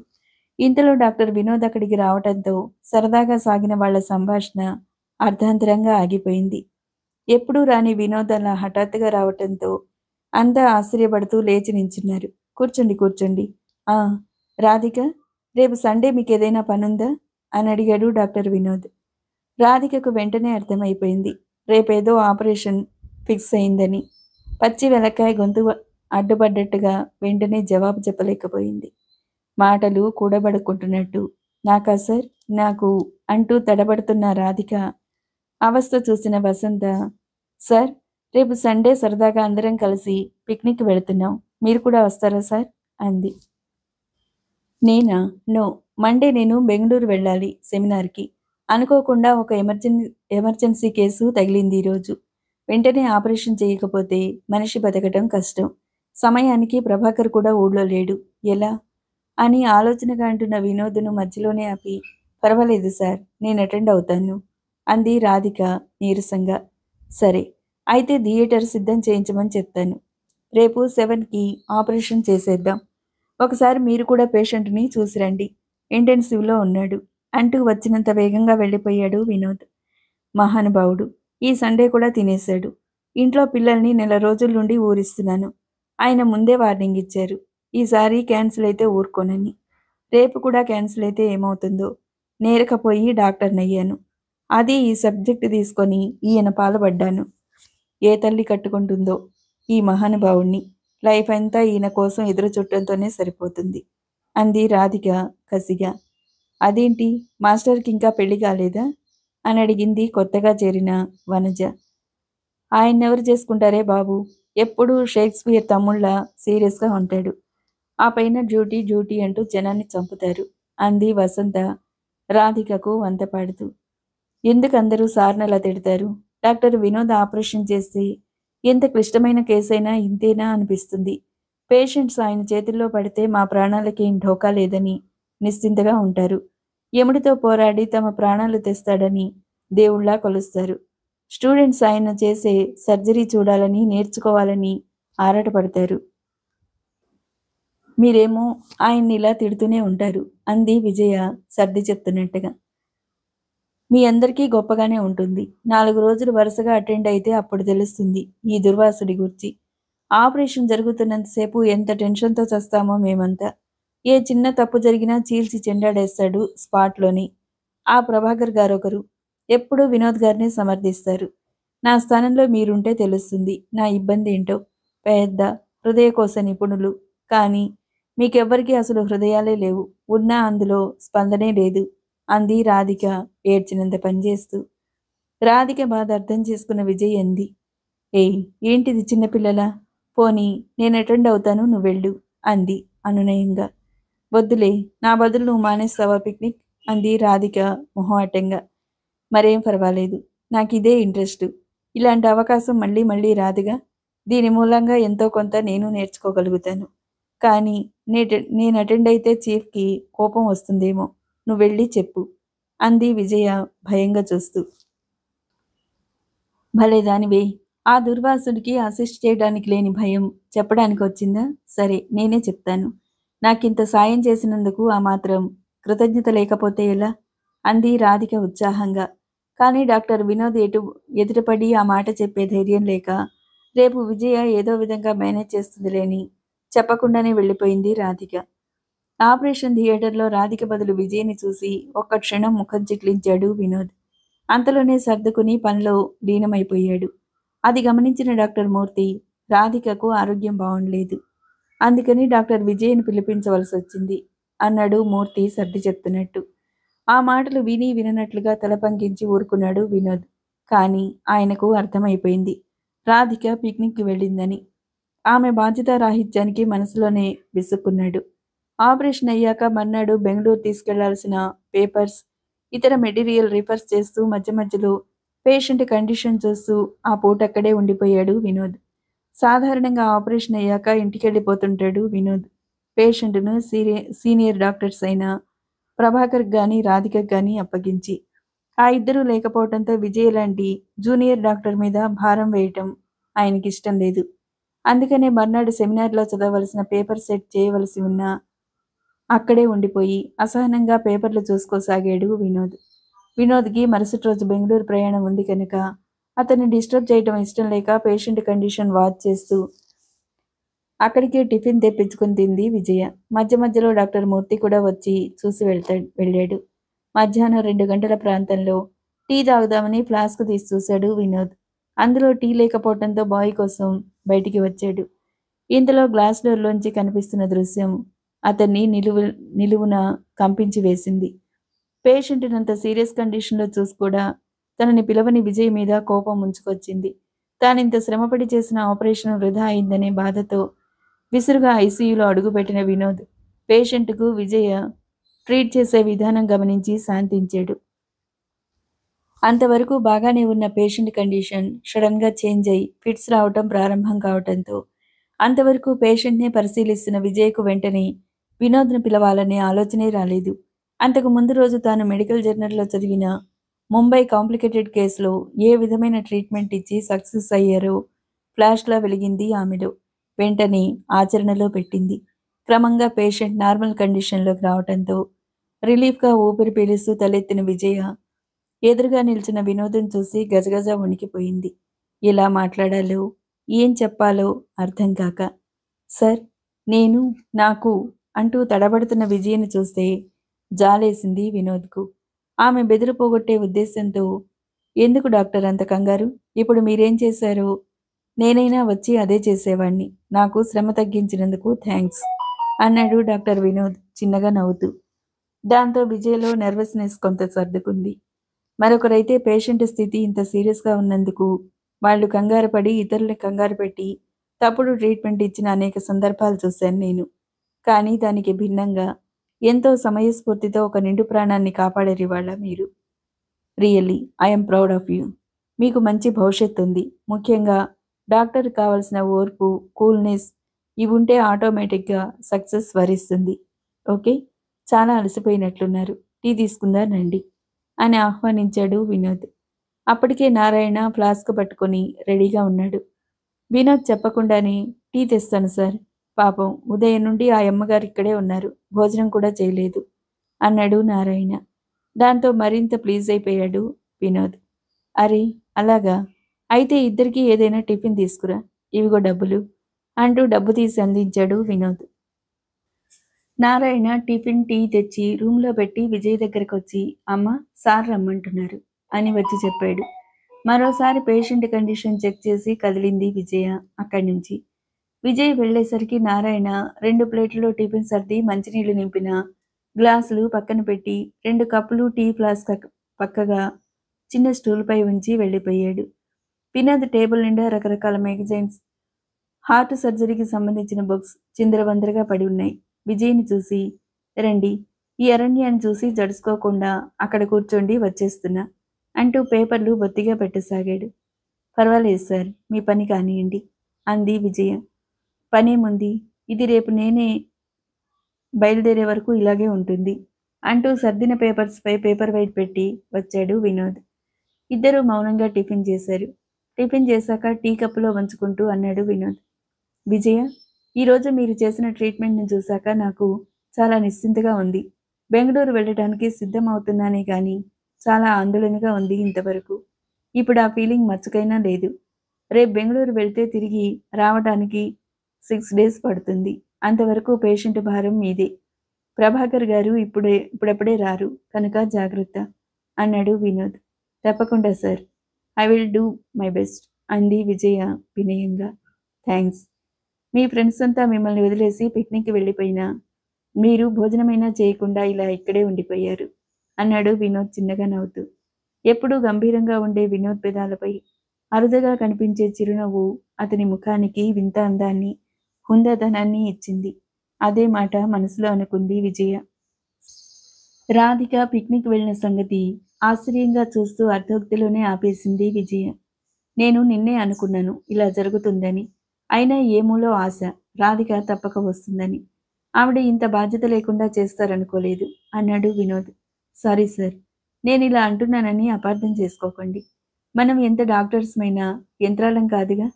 ఇంతలో డాక్టర్ వినోద్ అక్కడికి రావటంతో సరదాగా సాగిన వాళ్ళ సంభాషణ అర్ధాంతరంగా ఆగిపోయింది. ఎప్పుడూ రాని వినోద్ అలా హఠాత్తుగా రావటంతో అంతా ఆశ్చర్యపడుతూ లేచి నించున్నారు. కూర్చోండి కూర్చోండి. ఆ, రాధిక, రేపు సండే మీకేదైనా పనుందా అని అడిగాడు డాక్టర్ వినోద్. రాధికకు వెంటనే అర్థమైపోయింది. రేపేదో ఆపరేషన్ ఫిక్స్ అయిందని. పచ్చి వెలక్కాయ గొంతు అడ్డుపడ్డట్టుగా వెంటనే జవాబు చెప్పలేకపోయింది. మాటలు కూడబడుకుంటున్నట్టు. నాకా సార్, నాకు అంటూ తడబడుతున్న రాధిక అవస్థ చూసిన వసంత, సార్, రేపు సండే సరదాగా అందరం కలిసి పిక్నిక్ వెళుతున్నాం. మీరు కూడా వస్తారా సార్ అంది. నేనా? నో. మండే నేను బెంగుళూరు వెళ్ళాలి సెమినార్‌కి. అనుకోకుండా ఒక ఎమర్జెన్సీ కేసు తగిలింది ఈరోజు. వెంటనే ఆపరేషన్ చేయకపోతే మనిషి బతకటం కష్టం. సమయానికి ప్రభాకర్ కూడా ఊళ్ళో లేడు. ఎలా? అని ఆలోచనగా అంటున్న వినోద్‌ను మధ్యలోనే ఆపి, పర్వాలేదు సార్, నేను అటెండ్ అవుతాను అంది రాధిక నీరసంగా. సరే, అయితే థియేటర్ సిద్ధం చేయించమని చెప్తాను. రేపు 7కి ఆపరేషన్ చేసేద్దాం. ఒకసారి మీరు కూడా పేషెంట్‌ని చూసిరండి. ఇంటెన్సివ్‌లో ఉన్నాడు అంటూ వచ్చినంత వేగంగా వెళ్ళిపోయాడు వినోద్. మహానుభావుడు. ఈ సండే కూడా తినేశాడు. ఇంట్లో పిల్లల్ని నెల రోజుల నుండి ఊరిస్తున్నాను. ఆయన ముందే వార్నింగ్ ఇచ్చారు. ఈసారి క్యాన్సిల్ అయితే ఊరుకోనని. రేపు కూడా క్యాన్సిల్ అయితే ఏమవుతుందో. నేరకపోయి డాక్టర్నయ్యాను. అది ఈ సబ్జెక్ట్ తీసుకొని ఈయన పాలుపడ్డాను. ఏ తల్లి కట్టుకుంటుందో ఈ మహానుభావుణ్ణి. లైఫ్ అంతా ఈయన కోసం ఎదురు చూడటంతోనే సరిపోతుంది అంది రాధిక కసిగా. అదేంటి, మాస్టర్కి ఇంకా పెళ్లి కాలేదా అని అడిగింది కొత్తగా చేరిన వనజ. ఆయన్నెవరు చేసుకుంటారే బాబు, ఎప్పుడూ షేక్స్పియర్ తమ్ముళ్ళ సీరియస్గా ఉంటాడు. ఆ పైన డ్యూటీ డ్యూటీ అంటూ జనాన్ని చంపుతారు అంది వసంత రాధికకు వంత పాడుతూ. ఎందుకు అందరూ సార్నలా తిడతారు? డాక్టర్ వినోద్ ఆపరేషన్ చేస్తే ఎంత క్లిష్టమైన కేసైనా ఇంతేనా అనిపిస్తుంది. పేషెంట్స్ ఆయన చేతుల్లో పడితే మా ప్రాణాలకేం ఢోకా లేదని నిశ్చింతగా ఉంటారు. యముడితో పోరాడి తమ ప్రాణాలు తెస్తాడని దేవుళ్లా కొలుస్తారు. స్టూడెంట్స్ ఆయన చేసే సర్జరీ చూడాలని, నేర్చుకోవాలని ఆరాటపడతారు. మీరేమో ఆయన్ని ఇలా తిడుతూనే ఉంటారు అంది విజయ సర్ది చెప్తున్నట్టుగా. మీ అందరికీ గొప్పగానే ఉంటుంది. 4 రోజులు వరుసగా అటెండ్ అయితే అప్పుడు తెలుస్తుంది ఈ దుర్వాసుడి గూర్చి. ఆపరేషన్ జరుగుతున్నంతసేపు ఎంత టెన్షన్‌తో చస్తామో మేమంతా. ఏ చిన్న తప్పు జరిగినా చీల్చి చెండాడేస్తాడు స్పాట్‌లోని. ఆ ప్రభాకర్ గారొకరు. ఎప్పుడూ వినోద్ గారినే సమర్థిస్తారు. నా స్థానంలో మీరుంటే తెలుస్తుంది నా ఇబ్బందేంటో. పెద్ద హృదయకోశ నిపుణులు. కానీ మీకెవ్వరికీ అసలు హృదయాలే లేవు. ఉన్నా అందులో స్పందనే లేదు అంది రాధిక ఏడ్చినంత పనిచేస్తూ. రాధిక బాధ అర్థం చేసుకున్న విజయ్ అంది. ఏయ్, ఏంటిది చిన్నపిల్లలా? పోనీ నేను అటెండ్ అవుతాను, నువ్వెళ్ళు అంది అనునయంగా. వద్దులే, నా బదులు నువ్వు మానేస్తావా పిక్నిక్ అంది రాధిక మొహమాటంగా. మరేం పర్వాలేదు, నాకిదే ఇంట్రెస్టు. ఇలాంటి అవకాశం మళ్ళీ మళ్ళీ రాదుగా. దీని మూలంగా ఎంతో కొంత నేను నేర్చుకోగలుగుతాను. కానీ నేను అటెండ్ అయితే చీఫ్‌కి కోపం వస్తుందేమో. నువ్వెళ్ళి చెప్పు అంది విజయ భయంగా చూస్తూ. భలే దానివే, ఆ దుర్వాసుడికి అసిస్ట్ చేయడానికి లేని భయం చెప్పడానికి వచ్చిందా? సరే, నేనే చెప్తాను. నాకింత సాయం చేసినందుకు ఆ మాత్రం కృతజ్ఞత లేకపోతే ఎలా అంది రాధిక ఉత్సాహంగా. కానీ డాక్టర్ వినోద్ ఎదుటపడి ఆ మాట చెప్పే ధైర్యం లేక, రేపు విజయ ఏదో విధంగా మేనేజ్ చేస్తుందిలేని చెప్పకుండానే వెళ్ళిపోయింది రాధిక. ఆపరేషన్ థియేటర్లో రాధిక బదులు విజయ్ని చూసి ఒక్క క్షణం ముఖం చిట్లించాడు వినోద్. అంతలోనే సర్దుకుని పనిలో లీనమైపోయాడు. అది గమనించిన డాక్టర్ మూర్తి, రాధికకు ఆరోగ్యం బాగుండలేదు. అందుకని డాక్టర్ విజయ్ని పిలిపించవలసి వచ్చింది అన్నాడు మూర్తి సర్ది చెప్తున్నట్టు. ఆ మాటలు విని విననట్లుగా తల పంకించి ఊరుకున్నాడు వినోద్. కానీ ఆయనకు అర్థమైపోయింది రాధిక పిక్నిక్కి వెళ్ళిందని. ఆమె బాధ్యతారాహిత్యానికి మనసులోనే విసుక్కున్నాడు. ఆపరేషన్ అయ్యాక మర్నాడు బెంగళూరు తీసుకెళ్లాల్సిన పేపర్స్, ఇతర మెటీరియల్ రిఫర్స్ చేస్తూ మధ్య మధ్యలో పేషెంట్ కండిషన్ చూస్తూ ఆ పూటక్కడే ఉండిపోయాడు వినోద్. సాధారణంగా ఆపరేషన్ అయ్యాక ఇంటికెళ్ళిపోతుంటాడు వినోద్. పేషెంట్‌ను సీనియర్ డాక్టర్స్ అయిన ప్రభాకర్‌కి గాని, రాధికకి గాని అప్పగించి. ఆ ఇద్దరూ లేకపోవటంతో విజయ లాంటి జూనియర్ డాక్టర్ మీద భారం వేయటం ఆయనకిష్టం లేదు. అందుకనే మర్నాడు సెమినార్‌లో చదవవలసిన పేపర్ సెట్ చేయవలసి ఉన్నా అక్కడే ఉండిపోయి అసహనంగా పేపర్లు చూసుకోసాగాడు వినోద్. వినోద్‌కి మరుసటి రోజు బెంగుళూరు ప్రయాణం ఉంది కనుక అతన్ని డిస్టర్బ్ చేయటం ఇష్టం లేక పేషెంట్ కండిషన్ వాచ్ చేస్తూ అక్కడికే టిఫిన్ తెప్పించుకుని తింది విజయ. మధ్య మధ్యలో డాక్టర్ మూర్తి కూడా వచ్చి చూసి వెళ్ళాడు. మధ్యాహ్నం 2 గంటల ప్రాంతంలో టీ తాగుదామని ఫ్లాస్క్ తీసి చూశాడు వినోద్. అందులో టీ లేకపోవటంతో బాయ్ కోసం బయటికి వచ్చాడు. ఇంతలో గ్లాస్ డోర్లోంచి కనిపిస్తున్న దృశ్యం అతన్ని నిలువున కంపించి వేసింది. పేషెంట్‌నంత సీరియస్ కండిషన్‌లో చూసి కూడా తనని పిలవని విజయ్ మీద కోపం ముంచుకొచ్చింది. తానింత శ్రమపడి చేసిన ఆపరేషన్ వృధా అయిందనే బాధతో విసురుగా ఐసీయూలో అడుగుపెట్టిన వినోద్ పేషెంట్‌కు విజయ ట్రీట్ చేసే విధానం గమనించి శాంతించాడు. అంతవరకు బాగానే ఉన్న పేషెంట్ కండిషన్ సడన్‌గా చేంజ్ అయి ఫిట్స్ రావటం ప్రారంభం కావటంతో అంతవరకు పేషెంట్‌నే పరిశీలిస్తున్న విజయ్‌కు వెంటనే వినోద్‌ను పిలవాలనే ఆలోచనే రాలేదు. అంతకు ముందు రోజు తాను మెడికల్ జర్నల్‌లో చదివిన ముంబై కాంప్లికేటెడ్ కేసులో ఏ విధమైన ట్రీట్మెంట్ ఇచ్చి సక్సెస్ అయ్యారో ఫ్లాష్‌లా వెలిగింది ఆమెలో. వెంటనే ఆచరణలో పెట్టింది. క్రమంగా పేషెంట్ నార్మల్ కండిషన్‌లోకి రావటంతో రిలీఫ్‌గా ఊపిరి పీలుస్తూ తలెత్తిన విజయ ఎదురుగా నిల్చున్న వినోద్‌ని చూసి గజగజ వణికిపోయింది. ఎలా మాట్లాడాలో, ఏం చెప్పాలో అర్థం కాక. సార్, నేను, నాకు అంటూ తడబడుతున్న విజయని చూస్తే జాలేసింది వినోద్‌కు. ఆమె బెదురు పోగొట్టే ఉద్దేశంతో ఎందుకు డాక్టర్ అంత కంగారు? ఇప్పుడు మీరేం చేశారో నేనైనా వచ్చి అదే చేసేవాణ్ణి. నాకు శ్రమ తగ్గించినందుకు థాంక్స్ అన్నాడు డాక్టర్ వినోద్ చిన్నగా నవ్వుతూ. దాంతో విజయలో నెర్వస్‌నెస్ కొంత సర్దుకుంది. మరొకరైతే పేషెంట్ స్థితి ఇంత సీరియస్‌గా ఉన్నందుకు వాళ్ళు కంగారు పడి ఇతరులని కంగారు పెట్టి తప్పుడు ట్రీట్మెంట్ ఇచ్చిన అనేక సందర్భాలు చూశాను నేను. కానీ దానికి భిన్నంగా ఎంతో సమయస్ఫూర్తితో ఒక నిండు ప్రాణాన్ని కాపాడారివాళ మీరు. Really I'm proud of you. మీకు మంచి భవిష్యత్తుంది. ముఖ్యంగా డాక్టర్‌కి కావాల్సిన ఓర్పు, కూల్‌నెస్ ఇవుంటే ఆటోమేటిక్‌గా సక్సెస్ వరిస్తుంది. ఓకే. చాలా అలసిపోయినట్లున్నారు. టీ తీసుకుందాం రండి అని ఆహ్వానించాడు వినోద్. అప్పటికే నారాయణ ఫ్లాస్క్ పట్టుకొని రెడీగా ఉన్నాడు. వినోద్ చెప్పకుండానే టీ తెస్తాను సార్. పాపం ఉదయం నుండి ఆ అమ్మగారు ఇక్కడే ఉన్నారు. భోజనం కూడా చేయలేదు అన్నాడు నారాయణ. దాంతో మరింత ప్లీజ్ అయిపోయాడు వినోద్. అరే అలాగా, అయితే ఇద్దరికీ ఏదైనా టిఫిన్ తీసుకురా, ఇవిగో డబ్బులు అంటూ డబ్బు తీసి అందించాడు వినోద్. నారాయణ టిఫిన్, టీ తెచ్చి రూమ్‌లో పెట్టి విజయ్ దగ్గరకొచ్చి అమ్మ, సార్ రమ్మంటున్నారు అని వచ్చి చెప్పాడు. మరోసారి పేషెంట్ కండిషన్ చెక్ చేసి కదిలింది విజయ అక్కడి నుంచి. విజయ్ వెళ్ళేసరికి నారాయణ 2 ప్లేట్లలో టిఫిన్ సర్ది మంచినీళ్లు నింపిన గ్లాసులు పక్కన పెట్టి 2 కప్పులు టీ ఫ్లాస్క్ పక్కగా చిన్న స్టూల్‌పై ఉంచి వెళ్ళిపోయాడు. వినోద్ టేబుల్ నిండా రకరకాల మ్యాగజైన్స్, హార్ట్ సర్జరీకి సంబంధించిన బుక్స్ చిందరవందరగా పడి ఉన్నాయి. విజయ్‌ని చూసి రండి, ఈ అరణ్యాన్ని చూసి జడుసుకోకుండా అక్కడ కూర్చోండి వచ్చేస్తున్నా అంటూ పేపర్లు బొత్తిగా పెట్టసాగాడు. పర్వాలేదు సార్, మీ పని కానియండి అంది విజయ. పనేముంది, ఇది రేపు నేనే బయలుదేరే వరకు ఇలాగే ఉంటుంది అంటూ సర్దిన పేపర్స్‌పై పేపర్ వెయిట్ పెట్టి వచ్చాడు వినోద్. ఇద్దరూ మౌనంగా టిఫిన్ చేశారు. టిఫిన్ చేశాక టీ కప్పులో వంచుకుంటూ అన్నాడు వినోద్. విజయ, ఈరోజు మీరు చేసిన ట్రీట్మెంట్‌ని చూశాక నాకు చాలా నిశ్చింతగా ఉంది. బెంగుళూరు వెళ్ళటానికి సిద్ధం అవుతున్నానే గానీ చాలా ఆందోళనగా ఉంది ఇంతవరకు. ఇప్పుడు ఆ ఫీలింగ్ మచ్చుకైనా లేదు. రేపు బెంగుళూరు వెళ్తే తిరిగి రావటానికి 6 డేస్ పడుతుంది. అంతవరకు పేషెంట్ భారం మీదే. ప్రభాకర్ గారు ఇప్పుడప్పుడే రారు కనుక జాగ్రత్త అన్నాడు వినోద్. తప్పకుండా sir. I will do my best అంది విజయ వినయంగా. థాంక్స్. మీ ఫ్రెండ్స్ అంతా మిమ్మల్ని వదిలేసి పిక్నిక్‌కి వెళ్ళిపోయినా మీరు భోజనమైనా చేయకుండా ఇలా ఇక్కడే ఉండిపోయారు అన్నాడు వినోద్ చిన్నగా నవ్వుతూ. ఎప్పుడూ గంభీరంగా ఉండే వినోద్ పెదాలపై అరుదుగా కనిపించే చిరునవ్వు అతని ముఖానికి వింత అందాన్ని, హుందాతనాన్ని ఇచ్చింది. అదే మాట మనసులో అనుకుంది విజయ. రాధిక పిక్నిక్ వెళ్ళిన సంగతి ఆశ్చర్యంగా చూస్తూ అర్ధోక్తిలోనే ఆపేసింది విజయ. నేను నిన్నే అనుకున్నాను ఇలా జరుగుతుందని. అయినా ఏమూలో ఆశ రాధిక తప్పక వస్తుందని. ఆవిడ ఇంత బాధ్యత లేకుండా చేస్తారనుకోలేదు అన్నాడు వినోద్. సారీ సార్, నేను ఇలా అంటున్నానని అపార్థం చేసుకోకండి. మనం ఎంత డాక్టర్స్మైనా యంత్రాలం కాదుగా.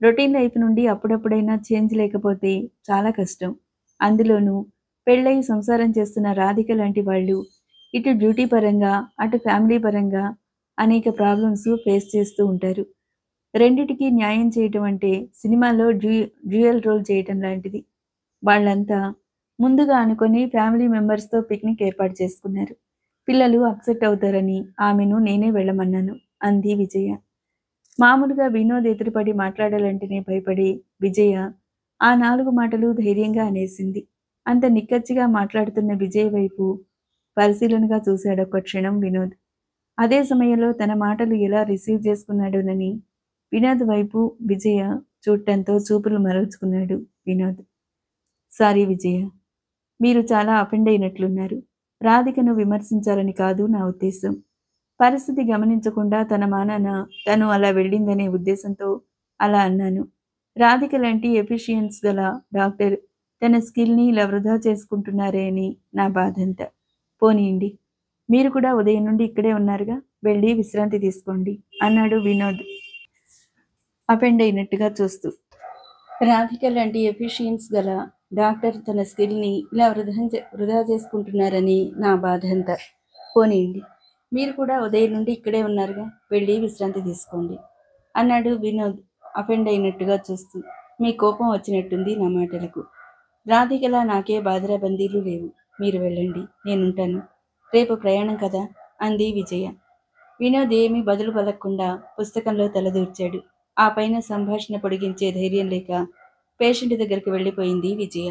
రొటీన్ లైఫ్ నుండి అప్పుడప్పుడైనా చేంజ్ లేకపోతే చాలా కష్టం. అందులోనూ పెళ్ళై సంసారం చేస్తున్న రాధిక లాంటి వాళ్ళు ఇటు డ్యూటీ పరంగా అటు ఫ్యామిలీ పరంగా అనేక ప్రాబ్లమ్స్ ఫేస్ చేస్తూ ఉంటారు. రెండిటికి న్యాయం చేయటం అంటే సినిమాలో డ్యూయల్ రోల్ చేయటం లాంటిది. వాళ్ళంతా ముందుగా అనుకొని ఫ్యామిలీ మెంబర్స్తో పిక్నిక్ ఏర్పాటు చేసుకున్నారు. పిల్లలు అప్సెట్ అవుతారని ఆమెను నేనే వెళ్ళమన్నాను అంది విజయ. మామూలుగా వినోద్ ఎదురుపడి మాట్లాడాలంటేనే భయపడి విజయ ఆ 4 మాటలు ధైర్యంగా అనేసింది. అంత నిక్కచ్చిగా మాట్లాడుతున్న విజయ్ వైపు పరిశీలనగా చూశాడొక్క క్షణం వినోద్. అదే సమయంలో తన మాటలు ఎలా రిసీవ్ చేసుకున్నాడోనని వినోద్ వైపు విజయ చూడటంతో చూపులు మరల్చుకున్నాడు వినోద్. సారీ విజయ, మీరు చాలా అఫెండ్ అయినట్లున్నారు. రాధికను విమర్శించాలని కాదు నా ఉద్దేశం. పరిస్థితి గమనించకుండా తన మానాన తను అలా వెళ్ళిందనే ఉద్దేశంతో అలా అన్నాను. రాధిక లాంటి ఎఫిషియన్స్ గల డాక్టర్ తన స్కిల్ని ఇలా వృధా చేసుకుంటున్నారే అని నా బాధంతా. పోనీయండి, మీరు కూడా ఉదయం నుండి ఇక్కడే ఉన్నారుగా, వెళ్ళి విశ్రాంతి తీసుకోండి అన్నాడు వినోద్ అఫెండ్ అయినట్టుగా చూస్తూ. రాధిక లాంటి ఎఫిషియన్స్ గల డాక్టర్ తన స్కిల్ని ఇలా వృధా చేసుకుంటున్నారని నా బాధ అంతా. పోనీయండి, మీరు కూడా ఉదయం నుండి ఇక్కడే ఉన్నారుగా, వెళ్ళి విశ్రాంతి తీసుకోండి అన్నాడు వినోద్ అఫెండ్ అయినట్టుగా చూస్తూ. మీ కోపం వచ్చినట్టుంది నా మాటలకు. రాధికలా నాకే బాధరా బందీలు లేవు. మీరు వెళ్ళండి, నేనుంటాను. రేపు ప్రయాణం కదా అంది విజయ. వినోద్ ఏమీ బదులు పలకకుండా పుస్తకంలో తలదూర్చాడు. ఆ పైన సంభాషణ పొడిగించే ధైర్యం లేక పేషెంట్ దగ్గరికి వెళ్ళిపోయింది విజయ.